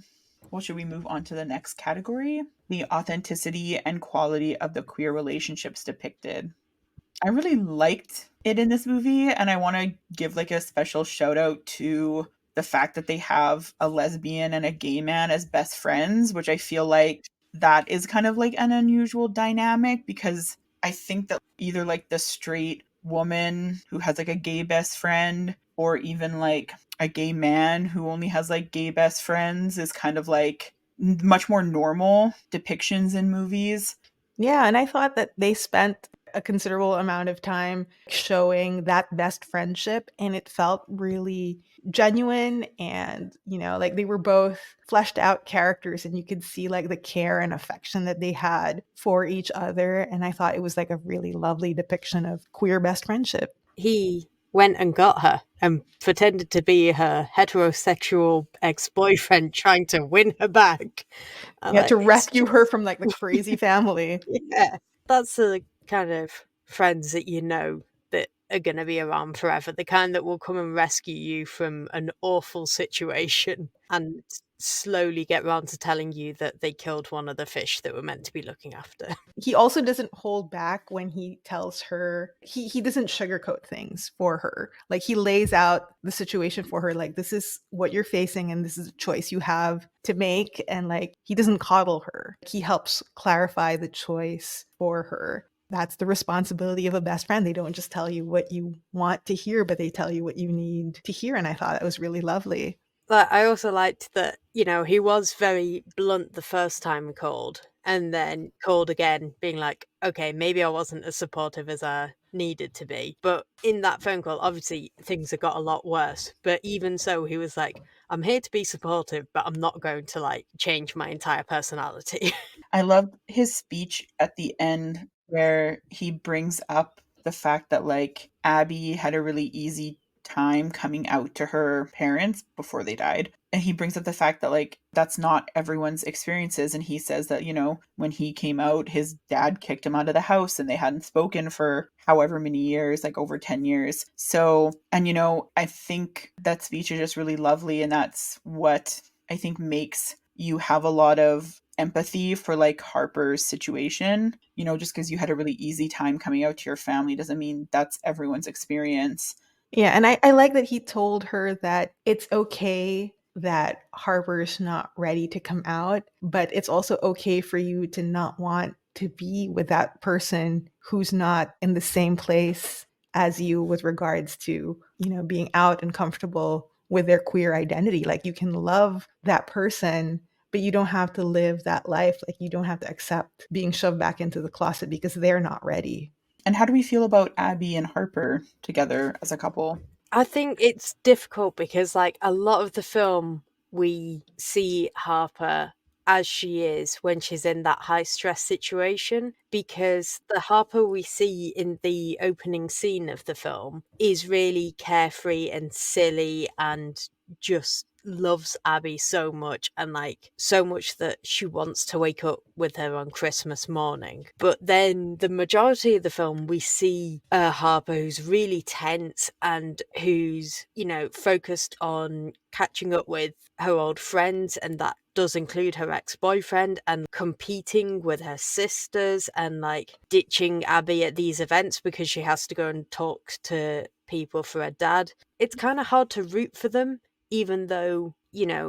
Well, should we move on to the next category? The authenticity and quality of the queer relationships depicted. I really liked it in this movie, and I want to give like a special shout out to the fact that they have a lesbian and a gay man as best friends, which I feel like that is kind of like an unusual dynamic, because I think that either like the straight woman who has like a gay best friend, or even like a gay man who only has like gay best friends, is kind of like much more normal depictions in movies. Yeah, and I thought that they spent a considerable amount of time showing that best friendship, and it felt really genuine, and like they were both fleshed out characters and you could see like the care and affection that they had for each other, and I thought it was like a really lovely depiction of queer best friendship. He went and got her and pretended to be her heterosexual ex-boyfriend trying to win her back. Yeah, to rescue her from like the crazy family. Yeah, that's the kind of friends that you know that are going to be around forever, the kind that will come and rescue you from an awful situation and slowly get round to telling you that they killed one of the fish that were meant to be looking after. He also doesn't hold back when he tells her, he doesn't sugarcoat things for her. Like, he lays out the situation for her, like, this is what you're facing and this is a choice you have to make, and like he doesn't coddle her. He helps clarify the choice for her. That's the responsibility of a best friend. They don't just tell you what you want to hear, but they tell you what you need to hear, and I thought that was really lovely. But I also liked that, he was very blunt the first time called, and then called again, being like, okay, maybe I wasn't as supportive as I needed to be. But in that phone call, obviously things have got a lot worse. But even so, he was like, I'm here to be supportive, but I'm not going to like change my entire personality. I loved his speech at the end where he brings up the fact that like Abby had a really easy time coming out to her parents before they died. And he brings up the fact that like that's not everyone's experiences. And he says that, when he came out, his dad kicked him out of the house and they hadn't spoken for however many years, like over 10 years. So, and I think that speech is just really lovely. And that's what I think makes you have a lot of empathy for like Harper's situation. Just because you had a really easy time coming out to your family doesn't mean that's everyone's experience. Yeah, and I like that he told her that it's okay that Harper's not ready to come out, but it's also okay for you to not want to be with that person who's not in the same place as you with regards to, being out and comfortable with their queer identity. Like, you can love that person, but you don't have to live that life. Like, you don't have to accept being shoved back into the closet because they're not ready. And how do we feel about Abby and Harper together as a couple? I think it's difficult because, like, a lot of the film, we see Harper as she is when she's in that high stress situation, because the Harper we see in the opening scene of the film is really carefree and silly and just loves Abby so much, and like so much that she wants to wake up with her on Christmas morning. But then the majority of the film, we see Harper who's really tense and who's, focused on catching up with her old friends, and that does include her ex-boyfriend, and competing with her sisters, and like ditching Abby at these events because she has to go and talk to people for her dad. It's kind of hard to root for them, even though,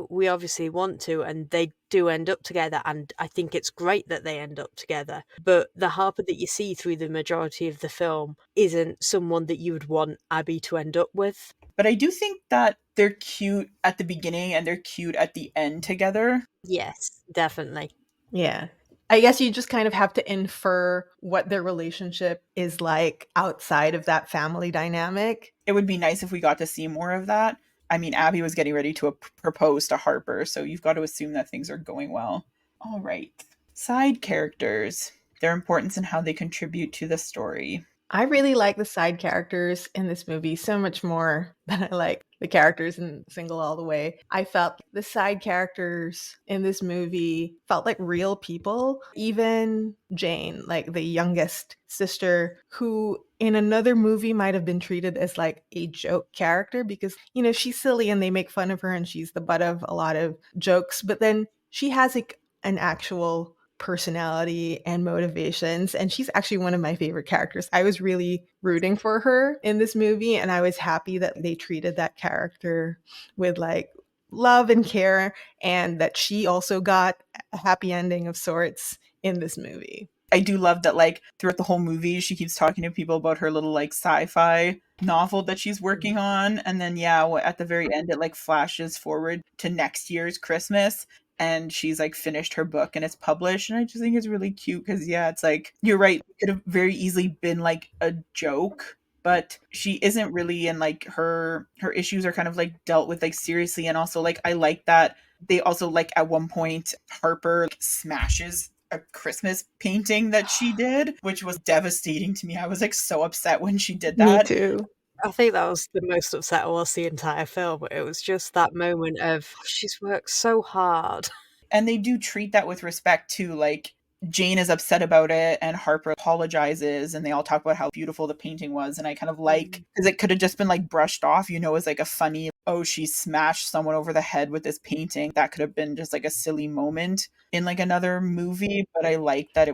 we obviously want to, and they do end up together, and I think it's great that they end up together. But the Harper that you see through the majority of the film isn't someone that you would want Abby to end up with. But I do think that they're cute at the beginning and they're cute at the end together. Yes, definitely. Yeah. I guess you just kind of have to infer what their relationship is like outside of that family dynamic. It would be nice if we got to see more of that. I mean, Abby was getting ready to propose to Harper, so you've got to assume that things are going well. All right. Side characters, their importance and how they contribute to the story. I really like the side characters in this movie so much more than I like the characters in Single All the Way. I felt the side characters in this movie felt like real people. Even Jane, like the youngest sister, who in another movie might have been treated as like a joke character because, she's silly and they make fun of her and she's the butt of a lot of jokes. But then she has like an actual personality and motivations, and she's actually one of my favorite characters. I was really rooting for her in this movie, and I was happy that they treated that character with like love and care, and that she also got a happy ending of sorts in this movie. I do love that, like, throughout the whole movie, she keeps talking to people about her little, like, sci-fi novel that she's working on. And then, at the very end, it, like, flashes forward to next year's Christmas. And she's, like, finished her book and it's published. And I just think it's really cute because, it's like, you're right. It could have very easily been, like, a joke. But she isn't really, and, like, her issues are kind of, like, dealt with, like, seriously. And also, like, I like that they also, like, at one point, Harper like, smashes a Christmas painting that she did, which was devastating to me. I was like so upset when she did that. Me too. I think that was the most upset I was the entire film. It was just that moment of, she's worked so hard. And they do treat that with respect too. Like, Jane is upset about it and Harper apologizes and they all talk about how beautiful the painting was. And I kind of like, because it could have just been like brushed off, as like a funny, oh, she smashed someone over the head with this painting. That could have been just like a silly moment in like another movie. But I like that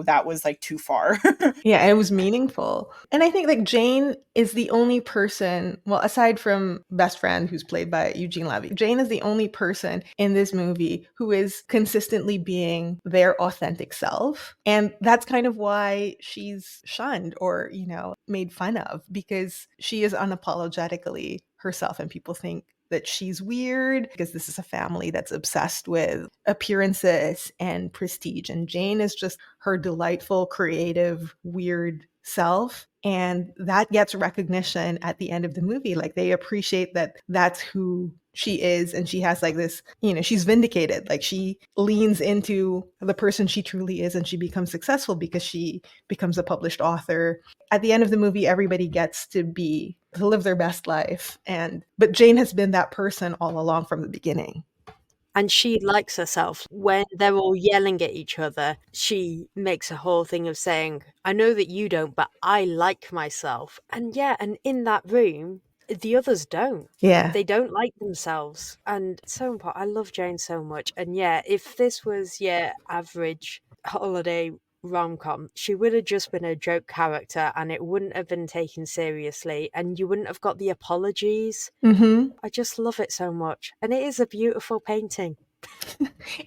that was like too far. Yeah, it was meaningful. And I think like Jane is the only person, well, aside from best friend who's played by Eugene Levy, Jane is the only person in this movie who is consistently being their authentic self. And that's kind of why she's shunned or, made fun of, because she is unapologetically herself and people think that she's weird because this is a family that's obsessed with appearances and prestige. And Jane is just her delightful, creative, weird self. And that gets recognition at the end of the movie. Like, they appreciate that that's who she is. And she has like this, she's vindicated. Like, she leans into the person she truly is and she becomes successful because she becomes a published author. At the end of the movie, everybody gets to live their best life. But Jane has been that person all along from the beginning. And she likes herself. When they're all yelling at each other, she makes a whole thing of saying, I know that you don't, but I like myself. And and in that room, the others don't. Yeah. They don't like themselves. And it's so important. I love Jane so much. And if this was your average holiday rom-com, she would have just been a joke character and it wouldn't have been taken seriously and you wouldn't have got the apologies. Mm-hmm. I just love it so much. And it is a beautiful painting.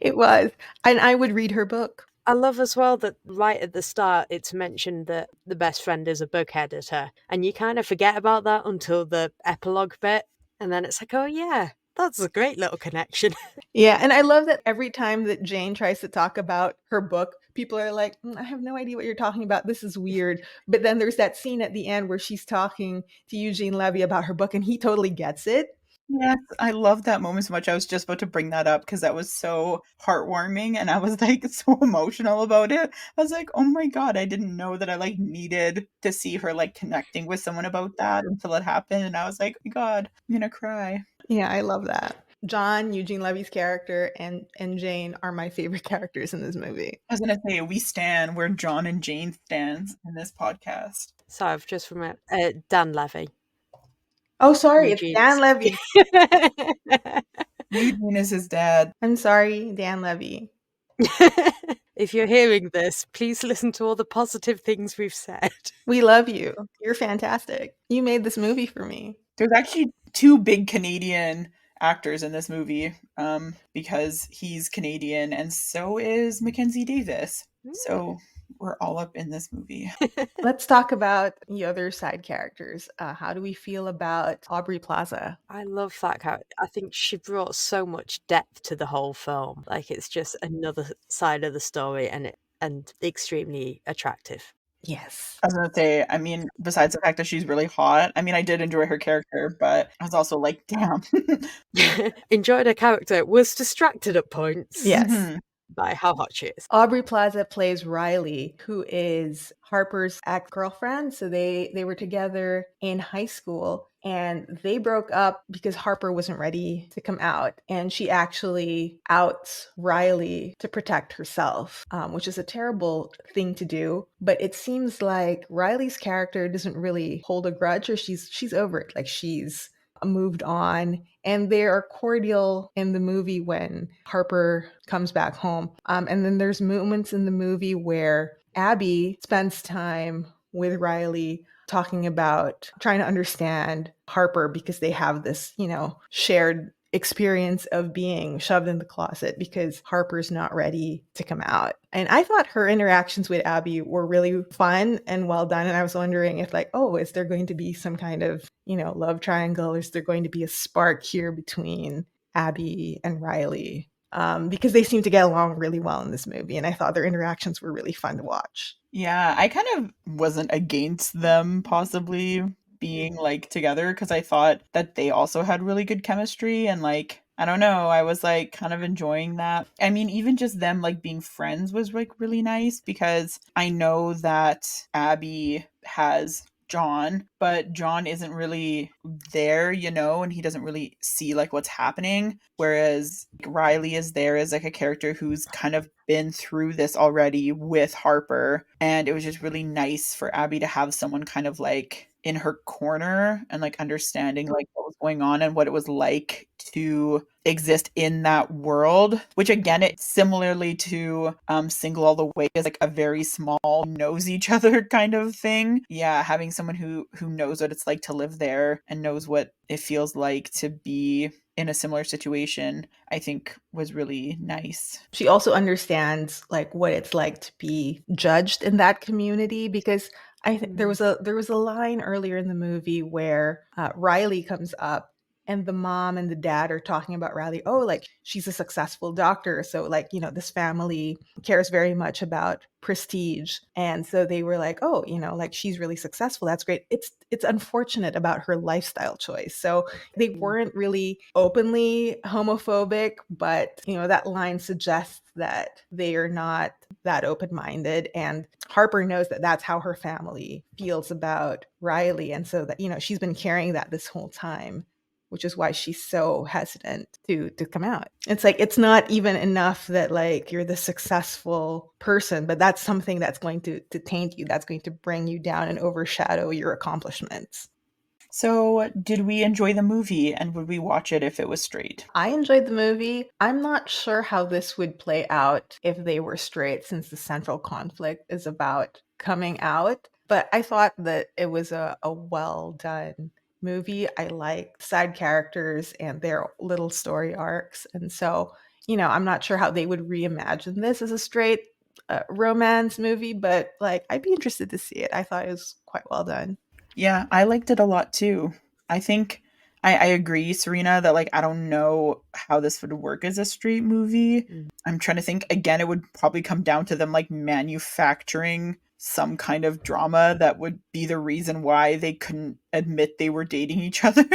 It was. And I would read her book. I love as well that right at the start it's mentioned that the best friend is a book editor, and you kind of forget about that until the epilogue bit, and then it's like, oh yeah, that's a great little connection. Yeah, and I love that every time that Jane tries to talk about her book, people are like, I have no idea what you're talking about. This is weird. But then there's that scene at the end where she's talking to Eugene Levy about her book, and he totally gets it. Yes, I love that moment so much. I was just about to bring that up because that was so heartwarming and I was like so emotional about it. I was like, oh my God, I didn't know that I like needed to see her like connecting with someone about that until it happened. And I was like, oh my God, I'm gonna cry. Yeah, I love that. John, Eugene Levy's character, and Jane are my favorite characters in this movie. I was gonna say we stand where John and Jane stands in this podcast. So I've just remembered Dan Levy. Oh, sorry, Eugene's. it's Dan Levy. Eugene is his dad. I'm sorry, Dan Levy. If you're hearing this, please listen to all the positive things we've said. We love you. You're fantastic. You made this movie for me. There's actually two big Canadian actors in this movie because he's Canadian and so is Mackenzie Davis. So we're all up in this movie. Let's talk about the other side characters. How do we feel about Aubrey Plaza? I love that character. I think she brought so much depth to the whole film. Like it's just another side of the story and extremely attractive. Yes. I was gonna say, I mean, besides the fact that she's really hot, I mean, I did enjoy her character, but I was also like, damn. Enjoyed her character, was distracted at points. Yes. Mhm. By how hot she is. Aubrey Plaza plays Riley, who is Harper's ex-girlfriend. So they were together in high school and they broke up because Harper wasn't ready to come out. And she actually outs Riley to protect herself, which is a terrible thing to do. But it seems like Riley's character doesn't really hold a grudge, or she's over it. Like she's moved on, and they are cordial in the movie when Harper comes back home. And then there's moments in the movie where Abby spends time with Riley talking about trying to understand Harper because they have this, shared experience of being shoved in the closet because Harper's not ready to come out. And I thought her interactions with Abby were really fun and well done. And I was wondering if is there going to be some kind of, love triangle? Is there going to be a spark here between Abby and Riley? Because they seem to get along really well in this movie. And I thought their interactions were really fun to watch. Yeah, I kind of wasn't against them possibly being together because I thought that they also had really good chemistry and I don't know, I was kind of enjoying that. I mean, even just them being friends was really nice because I know that Abby has John, but John isn't really there, and he doesn't really see what's happening. Whereas Riley is there as a character who's kind of been through this already with Harper. And it was just really nice for Abby to have someone kind of in her corner and understanding what was going on and what it was like to exist in that world, which again, it similarly to Single All the Way is a very small knows each other kind of thing. Yeah, having someone who knows what it's like to live there and knows what it feels like to be in a similar situation, I think was really nice. She also understands what it's like to be judged in that community, because I think there was a line earlier in the movie where Riley comes up and the mom and the dad are talking about Riley. Oh, she's a successful doctor. So this family cares very much about prestige. And so they were oh, she's really successful. That's great. It's unfortunate about her lifestyle choice. So they weren't really openly homophobic, but that line suggests that they are not that open-minded. And Harper knows that that's how her family feels about Riley. And so that, she's been carrying that this whole time, which is why she's so hesitant to come out. It's it's not even enough that you're the successful person, but that's something that's going to taint you, that's going to bring you down and overshadow your accomplishments. So, did we enjoy the movie and would we watch it if it was straight? I enjoyed the movie. I'm not sure how this would play out if they were straight, since the central conflict is about coming out. But I thought that it was a well done movie. I like side characters and their little story arcs. And so, I'm not sure how they would reimagine this as a straight romance movie, but like I'd be interested to see it. I thought it was quite well done. Yeah, I liked it a lot too. I think I agree, Serena, that like I don't know how this would work as a straight movie. I'm trying to think again, it would probably come down to them like manufacturing some kind of drama that would be the reason why they couldn't admit they were dating each other.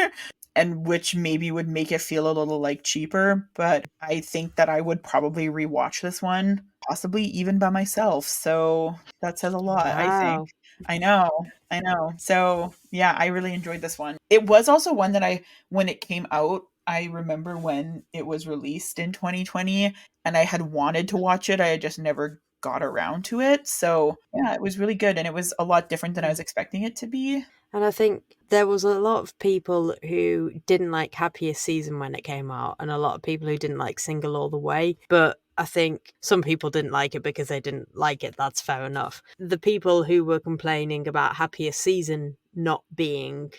And which maybe would make it feel a little like cheaper, but I think that I would probably rewatch this one, possibly even by myself. So that says a lot, I think. Wow. I know. I know. So, yeah, I really enjoyed this one. It was also one that when it came out, I remember when it was released in 2020 and I had wanted to watch it. I had just never got around to it. So, yeah, it was really good and it was a lot different than I was expecting it to be. And I think there was a lot of people who didn't like Happiest Season when it came out, and a lot of people who didn't like Single All the Way. But I think some people didn't like it because they didn't like it. That's fair enough. The people who were complaining about Happiest Season not being,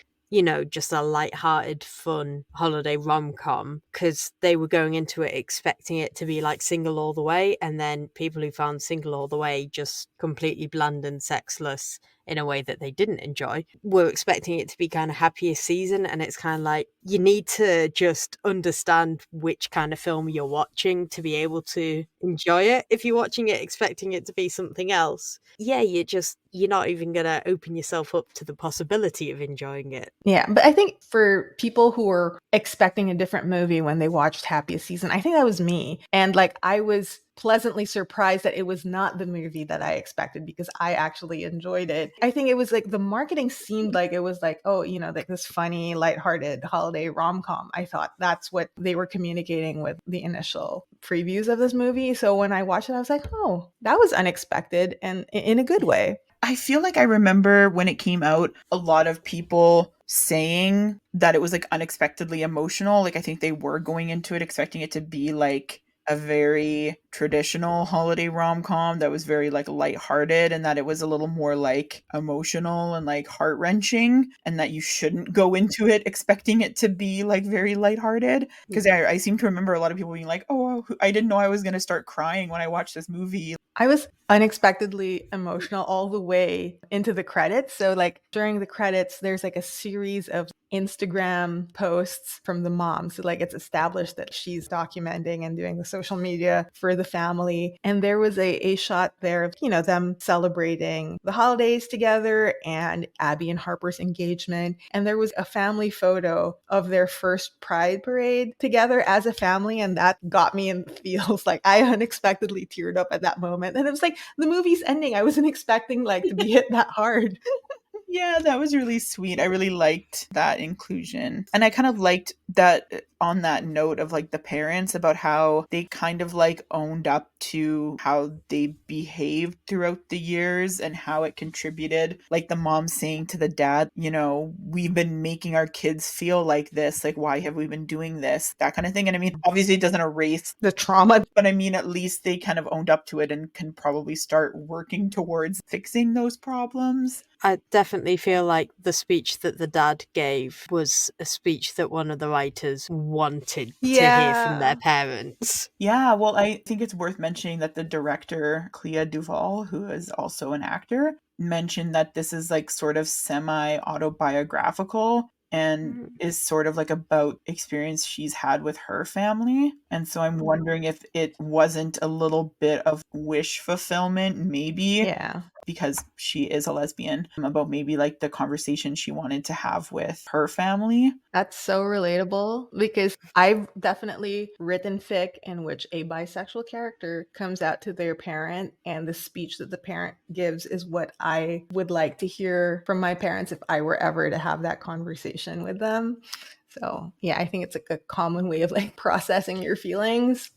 just a light-hearted, fun holiday rom-com, because they were going into it expecting it to be like Single All the Way, and then people who found Single All the Way just completely bland and sexless in a way that they didn't enjoy, were expecting it to be kind of Happiest Season. And it's kind of like, you need to just understand which kind of film you're watching to be able to enjoy it. If you're watching it expecting it to be something else, yeah, you're not even going to open yourself up to the possibility of enjoying it. Yeah, but I think for people who were expecting a different movie when they watched Happiest Season, I think that was me. And like I was pleasantly surprised that it was not the movie that I expected, because I actually enjoyed it. I think it was like the marketing seemed like it was like, oh, like this funny, lighthearted holiday rom-com. I thought that's what they were communicating with the initial previews of this movie. So when I watched it, I was like, oh, that was unexpected and in a good way. I feel like I remember when it came out, a lot of people saying that it was like unexpectedly emotional. Like I think they were going into it expecting it to be like a very traditional holiday rom-com that was very like lighthearted, and that it was a little more like emotional and like heart-wrenching, and that you shouldn't go into it expecting it to be like very lighthearted. Because I seem to remember a lot of people being like, oh, I didn't know I was going to start crying when I watched this movie. I was unexpectedly emotional all the way into the credits. So like during the credits, there's like a series of Instagram posts from the mom. So like it's established that she's documenting and doing the social media for the family. And there was a shot there of, them celebrating the holidays together and Abby and Harper's engagement. And there was a family photo of their first Pride parade together as a family. And that got me in the feels. Like I unexpectedly teared up at that moment. And it was like the movie's ending. I wasn't expecting like to be hit that hard. Yeah, that was really sweet. I really liked that inclusion. And I kind of liked that on that note of like the parents, about how they kind of like owned up to how they behaved throughout the years and how it contributed. Like the mom saying to the dad, we've been making our kids feel like this. Like, why have we been doing this? That kind of thing. And I mean, obviously it doesn't erase the trauma, but I mean, at least they kind of owned up to it and can probably start working towards fixing those problems. I definitely feel like the speech that the dad gave was a speech that one of the writers wanted to hear from their parents. Yeah, well, I think it's worth mentioning that the director, Clea Duvall, who is also an actor, mentioned that this is like sort of semi-autobiographical and is sort of like about experience she's had with her family. And so I'm wondering if it wasn't a little bit of wish fulfillment, maybe. Yeah. Because she is a lesbian, about maybe like the conversation she wanted to have with her family. That's so relatable, because I've definitely written fic in which a bisexual character comes out to their parent, and the speech that the parent gives is what I would like to hear from my parents if I were ever to have that conversation with them. So yeah, I think it's like a common way of like processing your feelings.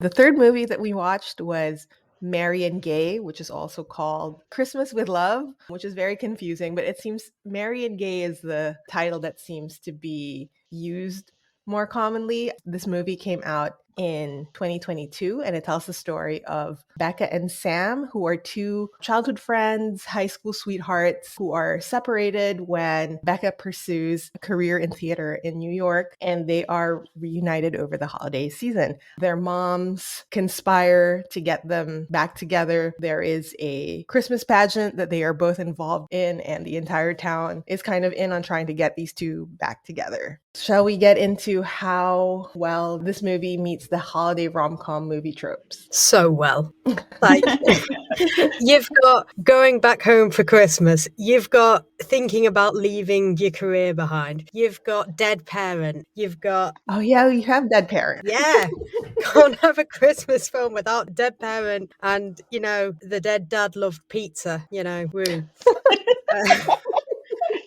The third movie that we watched was Merry and Gay, which is also called Christmas with Love, which is very confusing, but it seems Merry and Gay is the title that seems to be used more commonly. This movie came out in 2022, and it tells the story of Becca and Sam, who are two childhood friends, high school sweethearts, who are separated when Becca pursues a career in theater in New York, and they are reunited over the holiday season. Their moms conspire to get them back together. There is a Christmas pageant that they are both involved in, and the entire town is kind of in on trying to get these two back together. Shall we get into how well this movie meets the holiday rom-com movie tropes? So well. Like, you've got going back home for Christmas. You've got thinking about leaving your career behind. You've got dead parent. You've got... Oh yeah, you have dead parent. Yeah. Can't have a Christmas film without dead parent and, you know, the dead dad loved pizza, you know, woo.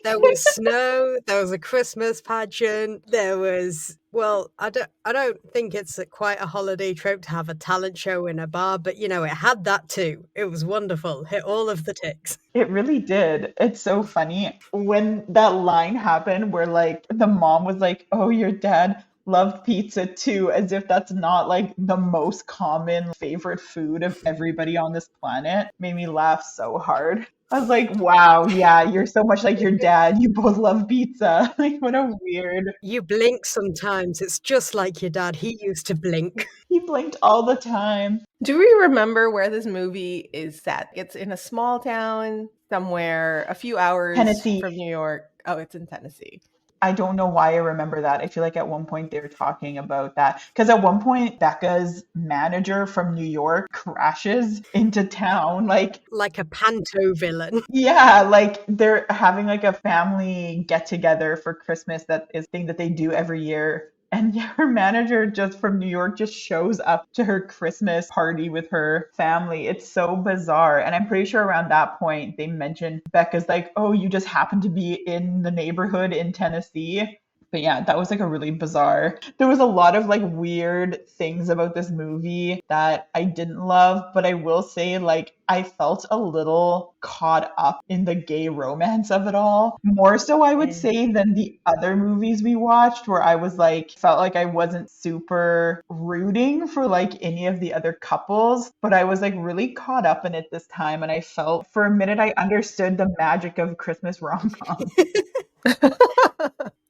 There was snow, there was a Christmas pageant, there was, well, I don't think it's quite a holiday trope to have a talent show in a bar, but you know, it had that too. It was wonderful. Hit all of the ticks. It really did. It's so funny when that line happened where like the mom was like, "Oh, your dad loved pizza too," as if that's not like the most common favorite food of everybody on this planet. Made me laugh so hard. I was like, wow, yeah, you're so much like your dad. You both love pizza. Like, what a weird. You blink sometimes. It's just like your dad. He used to blink. He blinked all the time. Do we remember where this movie is set? It's in a small town somewhere a few hours Tennessee. from New York. Oh, it's in Tennessee. I don't know why I remember that. I feel like at one point they were talking about that. Because at one point, Becca's manager from New York crashes into town. Like a panto villain. Yeah, like they're having like a family get together for Christmas. That is a thing that they do every year. And yeah, her manager just from New York just shows up to her Christmas party with her family. It's so bizarre. And I'm pretty sure around that point they mentioned Becca's like, "Oh, you just happen to be in the neighborhood in Tennessee." But yeah, that was like a really bizarre. There was a lot of like weird things about this movie that I didn't love, but I will say like I felt a little caught up in the gay romance of it all. More so I would say than the other movies we watched where I was like felt like I wasn't super rooting for like any of the other couples, but I was like really caught up in it this time and I felt for a minute I understood the magic of Christmas rom-com.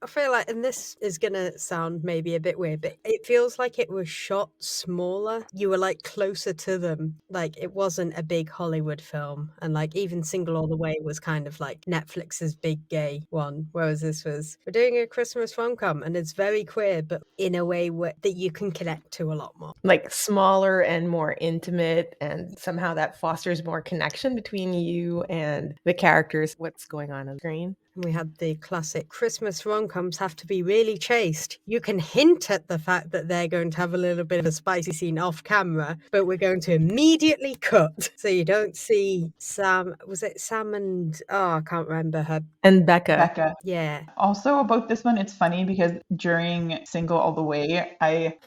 I feel like, and this is going to sound maybe a bit weird, but it feels like it was shot smaller. You were like closer to them. Like it wasn't a big Hollywood film. And like even Single All the Way was kind of like Netflix's big gay one. Whereas this was, we're doing a Christmas rom-com and it's very queer, but in a way that you can connect to a lot more. Like smaller and more intimate, and somehow that fosters more connection between you and the characters, what's going on screen. And we had the classic Christmas rom-coms have to be really chaste. You can hint at the fact that they're going to have a little bit of a spicy scene off camera, but we're going to immediately cut. So you don't see Sam, was it Sam and, I can't remember her. And Becca. Becca. Yeah. Also about this one, it's funny because during Single All the Way, I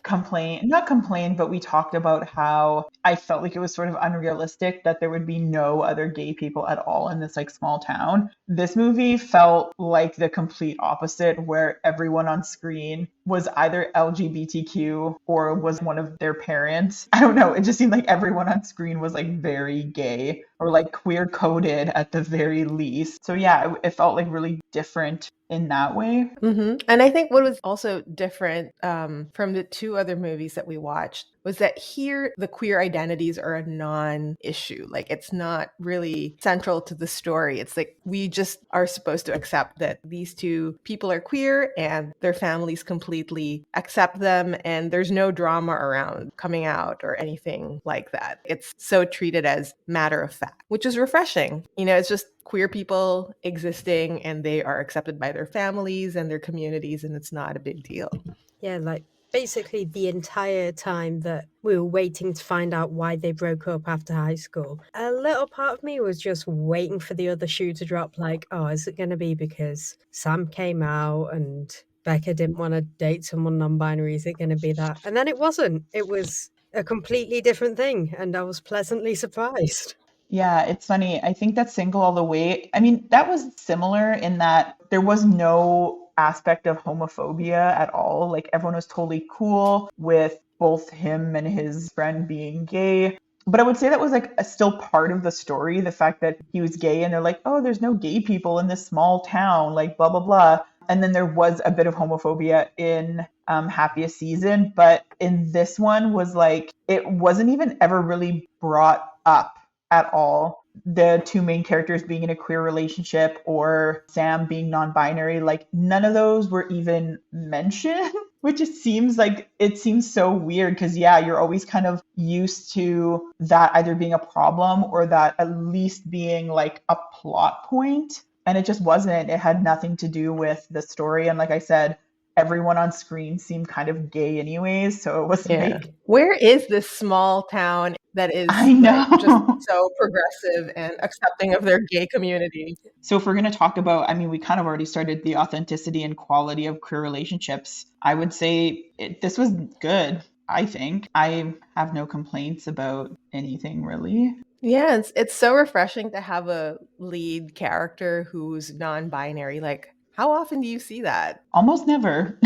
not complained, but we talked about how I felt like it was sort of unrealistic that there would be no other gay people at all in this like small town. This movie felt like the complete opposite, where everyone on screen was either LGBTQ or was one of their parents. I don't know. It just seemed like everyone on screen was like very gay or like queer coded at the very least. So yeah, it felt like really different in that way. Mm-hmm. And I think what was also different from the two other movies that we watched was that here the queer identities are a non-issue. Like it's not really central to the story. It's like we just are supposed to accept that these two people are queer and their families completely accept them, and there's no drama around coming out or anything like that. It's so treated as matter of fact, which is refreshing. You know, it's just queer people existing and they are accepted by their families and their communities, and it's not a big deal. Yeah, like basically the entire time that we were waiting to find out why they broke up after high school, a little part of me was just waiting for the other shoe to drop, like, oh, is it going to be because Sam came out and Becca didn't want to date someone non-binary? Is it going to be that? And then it wasn't. It was a completely different thing, and I was pleasantly surprised. Yeah, it's funny. I think that Single All the Way, I mean, that was similar in that there was no aspect of homophobia at all. Like everyone was totally cool with both him and his friend being gay. But I would say that was like still part of the story, the fact that he was gay and they're like, oh, there's no gay people in this small town, like blah, blah, blah. And then there was a bit of homophobia in Happiest Season. But in this one was like, it wasn't even ever really brought up at all. The two main characters being in a queer relationship or Sam being non-binary, like none of those were even mentioned, which it seems so weird because yeah, you're always kind of used to that either being a problem or that at least being like a plot point. And it just wasn't. It had nothing to do with the story. And like I said, everyone on screen seemed kind of gay anyways. So it was like, where is this small town that is I know. like just so progressive and accepting of their gay community? So if we're going to talk about, I mean, we kind of already started the authenticity and quality of queer relationships. I would say this was good, I think. I have no complaints about anything really. Yeah, it's so refreshing to have a lead character who's non-binary. Like, how often do you see that? Almost never.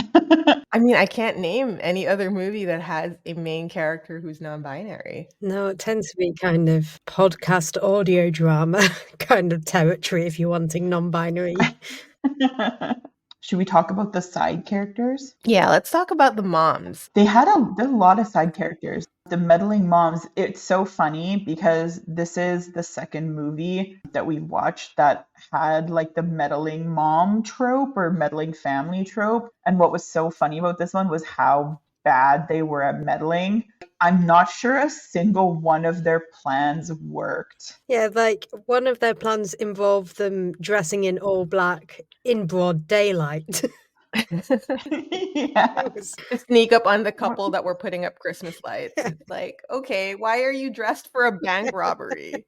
I mean, I can't name any other movie that has a main character who's non-binary. No, it tends to be kind of podcast audio drama kind of territory if you're wanting non-binary. Should we talk about the side characters? Yeah, let's talk about the moms. There's a lot of side characters. The meddling moms, it's so funny because this is the second movie that we watched that had like the meddling mom trope or meddling family trope. And what was so funny about this one was how bad they were at meddling. I'm not sure a single one of their plans worked. Yeah, like one of their plans involved them dressing in all black in broad daylight. Yeah. To sneak up on the couple that were putting up Christmas lights. It's like, okay, why are you dressed for a bank robbery?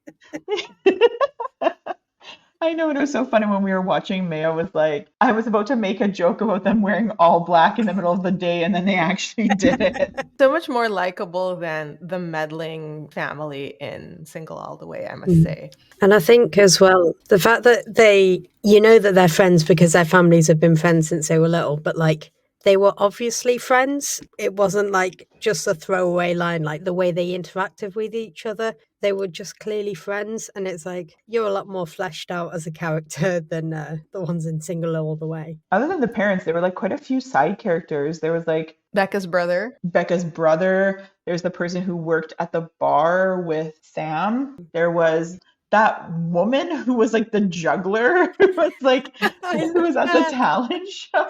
I know, it was so funny when we were watching. Mayo was like, I was about to make a joke about them wearing all black in the middle of the day, and then they actually did it. So much more likable than the meddling family in Single All the Way, I must say. And I think as well, the fact that you know that they're friends because their families have been friends since they were little, but like they were obviously friends. It wasn't like just a throwaway line, like the way they interacted with each other. They were just clearly friends. And it's like, you're a lot more fleshed out as a character than the ones in Single All the Way. Other than the parents, there were like quite a few side characters. There was like Becca's brother. There's the person who worked at the bar with Sam. There was that woman who was like the juggler who was like who was at the talent show.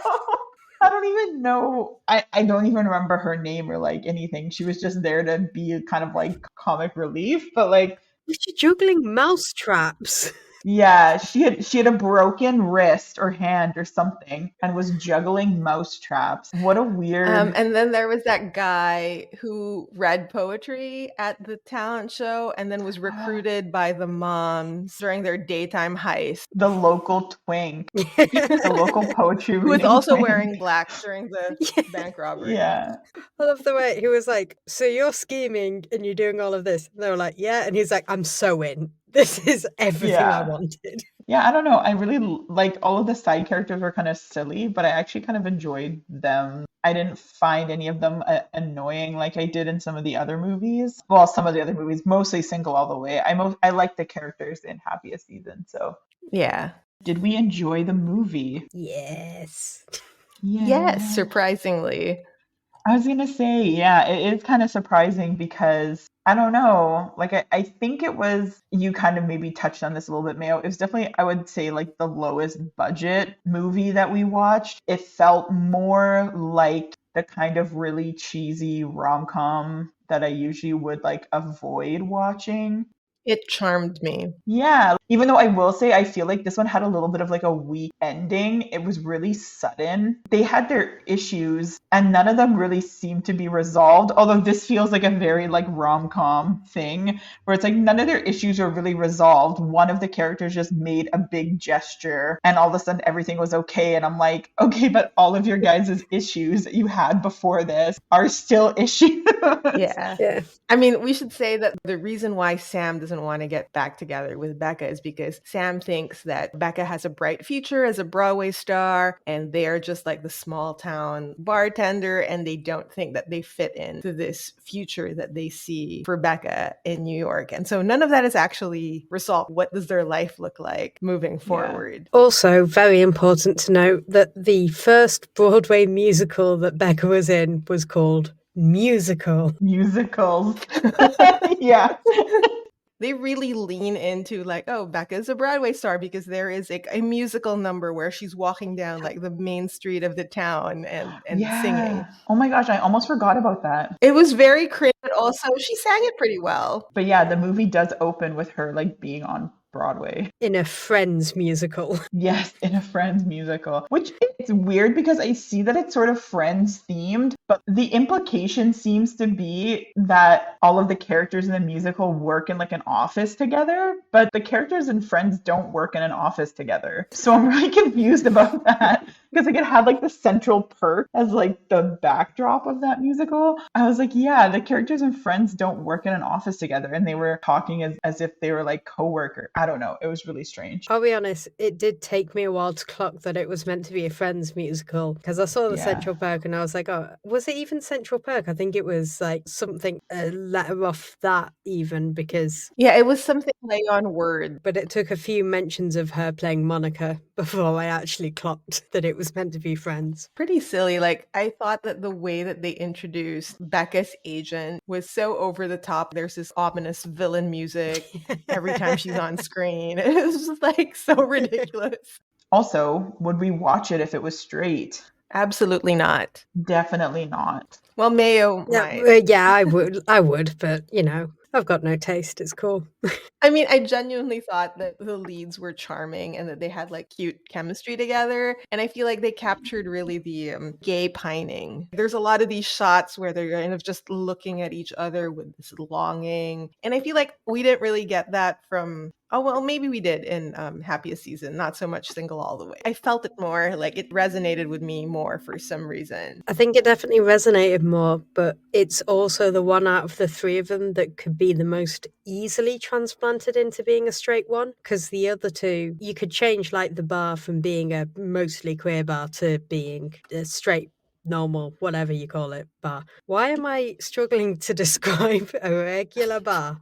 I don't even know. I don't even remember her name or like anything. She was just there to be kind of like comic relief, but like was she juggling mouse traps? Yeah, she had a broken wrist or hand or something and was juggling mouse traps. What a weird. And then there was that guy who read poetry at the talent show and then was recruited by the moms during their daytime heist. The local twink, the local poetry Who was reading also twink. wearing black during the bank robbery. Yeah. I love the way he was like, so you're scheming and you're doing all of this. And they were like, yeah. And he's like, I'm so in. This is everything I wanted. Yeah, I don't know. I really like all of the side characters were kind of silly, but I actually kind of enjoyed them. I didn't find any of them annoying like I did in some of the other movies. Well, some of the other movies, mostly Single All the Way. I like the characters in Happiest Season. So yeah. Did we enjoy the movie? Yes. Yes, surprisingly. I was gonna say, yeah, it is kind of surprising because I don't know, like I think it was, you kind of maybe touched on this a little bit, Mayo. It was definitely, I would say, like the lowest budget movie that we watched. It felt more like the kind of really cheesy rom-com that I usually would like avoid watching. It charmed me. Yeah, even though I will say I feel like this one had a little bit of like a weak ending. It was really sudden. They had their issues and none of them really seemed to be resolved. Although this feels like a very like rom-com thing where it's like none of their issues were really resolved. One of the characters just made a big gesture and all of a sudden everything was okay. And I'm like, okay, but all of your guys' issues that you had before this are still issues. Yeah. Yeah. I mean, we should say that the reason why Sam doesn't want to get back together with Becca is because Sam thinks that Becca has a bright future as a Broadway star, and they are just like the small town bartender, and they don't think that they fit into this future that they see for Becca in New York. And so none of that is actually resolved. What does their life look like moving forward? Also, very important to note that the first Broadway musical that Becca was in was called Musical. Musicals. Yeah. They really lean into like, oh, Becca's a Broadway star because there is like a musical number where she's walking down like the main street of the town and singing. Oh my gosh, I almost forgot about that. It was very cringe, but also she sang it pretty well. But yeah, the movie does open with her like being on Broadway. In a Friends musical. Yes, in a Friends musical, which it's weird because I see that it's sort of Friends themed, but the implication seems to be that all of the characters in the musical work in like an office together, but the characters in Friends don't work in an office together. So I'm really confused about that because like it had like the Central Perk as like the backdrop of that musical. I was like, yeah, the characters in Friends don't work in an office together, and they were talking as if they were like co-workers. I don't know. It was really strange. I'll be honest, it did take me a while to clock that it was meant to be a Friends musical because I saw the Yeah. Central Perk and I was like, oh, was it even Central Perk? I think it was like something, a letter off that even because. Yeah, it was something play on word. But it took a few mentions of her playing Monica before I actually clocked that it was meant to be Friends. Pretty silly. Like, I thought that the way that they introduced Becca's agent was so over the top. There's this ominous villain music every time she's on screen. It was just like so ridiculous. Also, would we watch it if it was straight? Absolutely not. Definitely not. Well, Mayo might. Yeah, I would, but you know, I've got no taste. It's cool. I mean, I genuinely thought that the leads were charming and that they had like cute chemistry together. And I feel like they captured really the gay pining. There's a lot of these shots where they're kind of just looking at each other with this longing. And I feel like we didn't really get that from. Oh, well, maybe we did in Happiest season, not so much Single All the Way. I felt it more, like it resonated with me more for some reason. I think it definitely resonated more, but it's also the one out of the three of them that could be the most easily transplanted into being a straight one, because the other two, you could change like the bar from being a mostly queer bar to being a straight normal, whatever you call it, bar. Why am I struggling to describe a regular bar?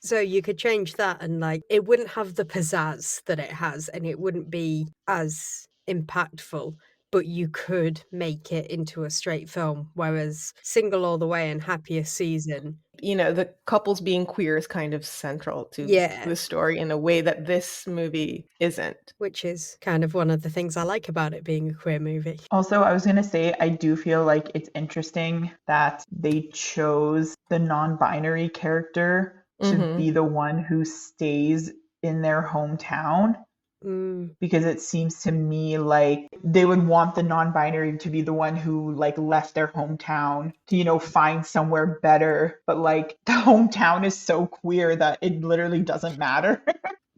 So you could change that and like it wouldn't have the pizzazz that it has and it wouldn't be as impactful, but you could make it into a straight film. Whereas Single All the Way and Happiest Season, you know, the couples being queer is kind of central to the story in a way that this movie isn't. Which is kind of one of the things I like about it being a queer movie. Also, I was going to say, I do feel like it's interesting that they chose the non-binary character to be the one who stays in their hometown. Because it seems to me like they would want the non-binary to be the one who like left their hometown to, you know, find somewhere better. But like the hometown is so queer that it literally doesn't matter.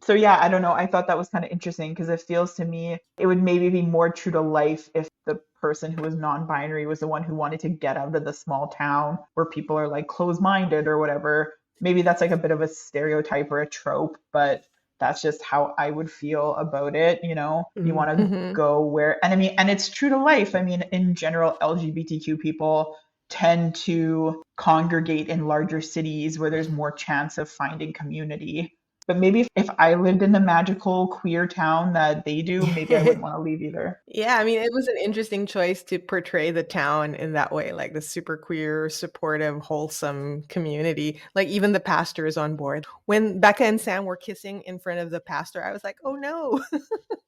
So yeah, I don't know. I thought that was kind of interesting because it feels to me it would maybe be more true to life if the person who was non-binary was the one who wanted to get out of the small town where people are like closed-minded or whatever. Maybe that's like a bit of a stereotype or a trope, but that's just how I would feel about it. You know, you want to go where, and I mean, and it's true to life. I mean, in general, LGBTQ people tend to congregate in larger cities where there's more chance of finding community. But maybe if I lived in the magical queer town that they do, maybe I wouldn't want to leave either. Yeah, I mean, it was an interesting choice to portray the town in that way, like the super queer, supportive, wholesome community. Like even the pastor is on board. When Becca and Sam were kissing in front of the pastor, I was like, oh no.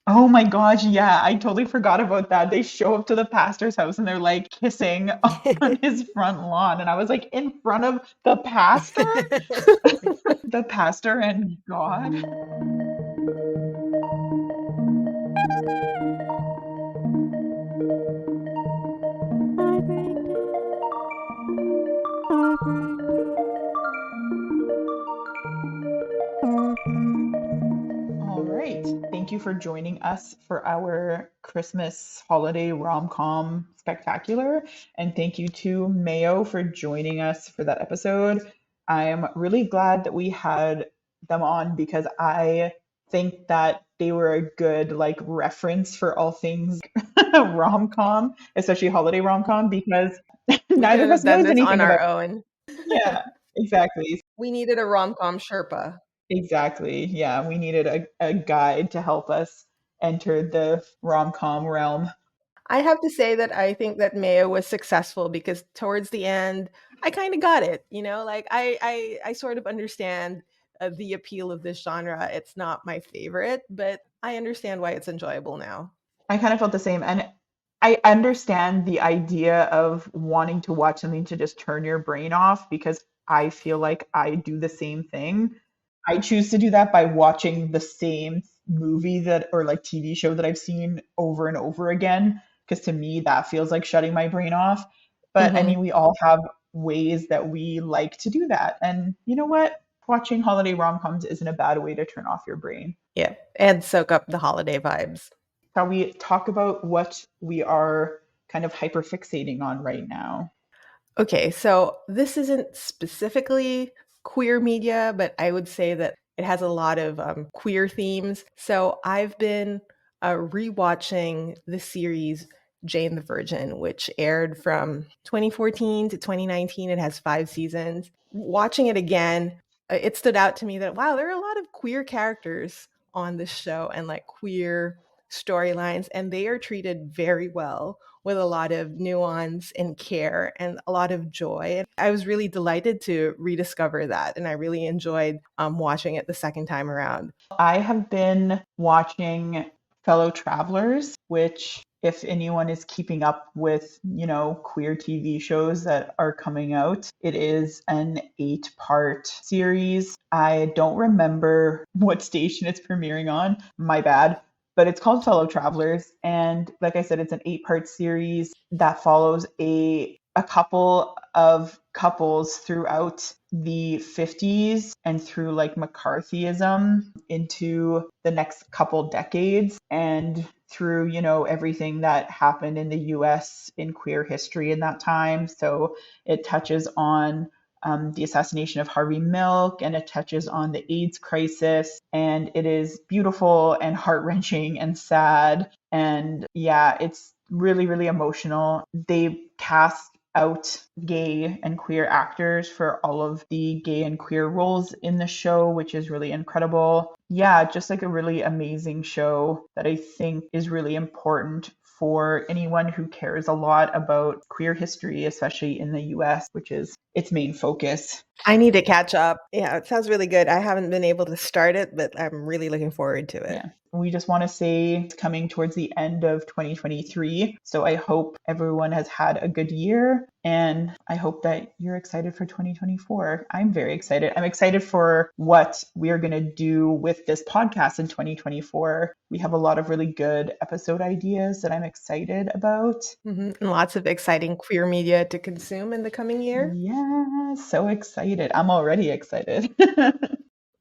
Oh my gosh, yeah, I totally forgot about that. They show up to the pastor's house and they're like kissing on his front lawn. And I was like, in front of the pastor? The pastor and God. All right. Thank you for joining us for our Christmas holiday rom-com spectacular. And thank you to Mayo for joining us for that episode. I'm really glad that we had them on because I think that they were a good like reference for all things rom-com, especially holiday rom-com, because We neither couldn't of have us done knows this on anything about. our own. Yeah, exactly. We needed a rom-com Sherpa. Exactly. Yeah, we needed a guide to help us enter the rom-com realm. I have to say that I think that Mayo was successful because towards the end, I kind of got it. Like I sort of understand the appeal of this genre. It's not my favorite, but I understand why it's enjoyable now. I kind of felt the same. And I understand the idea of wanting to watch something to just turn your brain off because I feel like I do the same thing. I choose to do that by watching the same movie that or like TV show that I've seen over and over again because to me that feels like shutting my brain off. But I mean, Hmm. we all have ways that we like to do that. And you know what? Watching holiday rom-coms isn't a bad way to turn off your brain. Yeah, and soak up the holiday vibes. Shall we talk about what we are kind of hyperfixating on right now? Okay, so this isn't specifically queer media, but I would say that it has a lot of queer themes. So I've been rewatching the series Jane the Virgin, which aired from 2014 to 2019. It has 5 seasons. Watching it again, it stood out to me that, wow, there are a lot of queer characters on this show and like queer storylines, and they are treated very well with a lot of nuance and care and a lot of joy. And I was really delighted to rediscover that, and I really enjoyed watching it the second time around. I have been watching Fellow Travelers, which, if anyone is keeping up with, queer TV shows that are coming out, it is an 8-part series. I don't remember what station it's premiering on. My bad. But it's called Fellow Travelers. And like I said, it's an 8-part series that follows a couple of couples throughout the 50s and through like McCarthyism into the next couple decades and through, everything that happened in the US in queer history in that time. So it touches on the assassination of Harvey Milk and it touches on the AIDS crisis. And it is beautiful and heart-wrenching and sad. And yeah, it's really, really emotional. They cast out gay and queer actors for all of the gay and queer roles in the show, which is really incredible. Yeah, just like a really amazing show that I think is really important for anyone who cares a lot about queer history, especially in the US, which is its main focus. I need to catch up. Yeah, it sounds really good. I haven't been able to start it, but I'm really looking forward to it. Yeah. We just want to say it's coming towards the end of 2023. So I hope everyone has had a good year and I hope that you're excited for 2024. I'm very excited. I'm excited for what we are going to do with this podcast in 2024. We have a lot of really good episode ideas that I'm excited about. And lots of exciting queer media to consume in the coming year. Yeah, so excited. I'm already excited.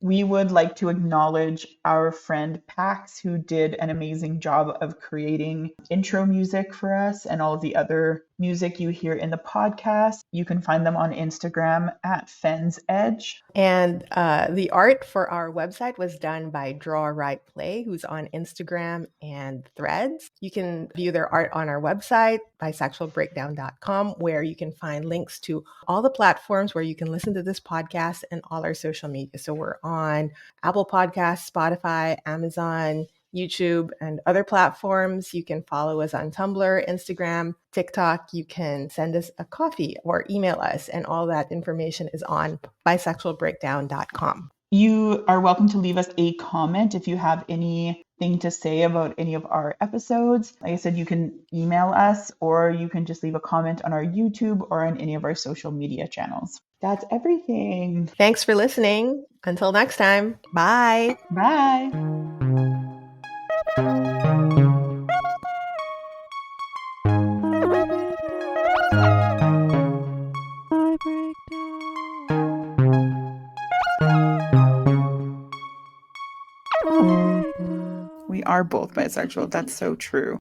We would like to acknowledge our friend Pax, who did an amazing job of creating intro music for us and all of the other music you hear in the podcast. You can find them on Instagram at Fens Edge. And the art for our website was done by Draw Right Play, who's on Instagram and Threads. You can view their art on our website, bisexualbreakdown.com, where you can find links to all the platforms where you can listen to this podcast and all our social media. So we're on Apple Podcasts, Spotify, Amazon, YouTube, and other platforms. You can follow us on Tumblr, Instagram, TikTok. You can send us a coffee or email us, and all that information is on bisexualbreakdown.com. You are welcome to leave us a comment if you have anything to say about any of our episodes. Like I said, you can email us, or you can just leave a comment on our YouTube or on any of our social media channels. That's everything. Thanks for listening. Until next time, bye. Bye. We are both bisexual. That's so true.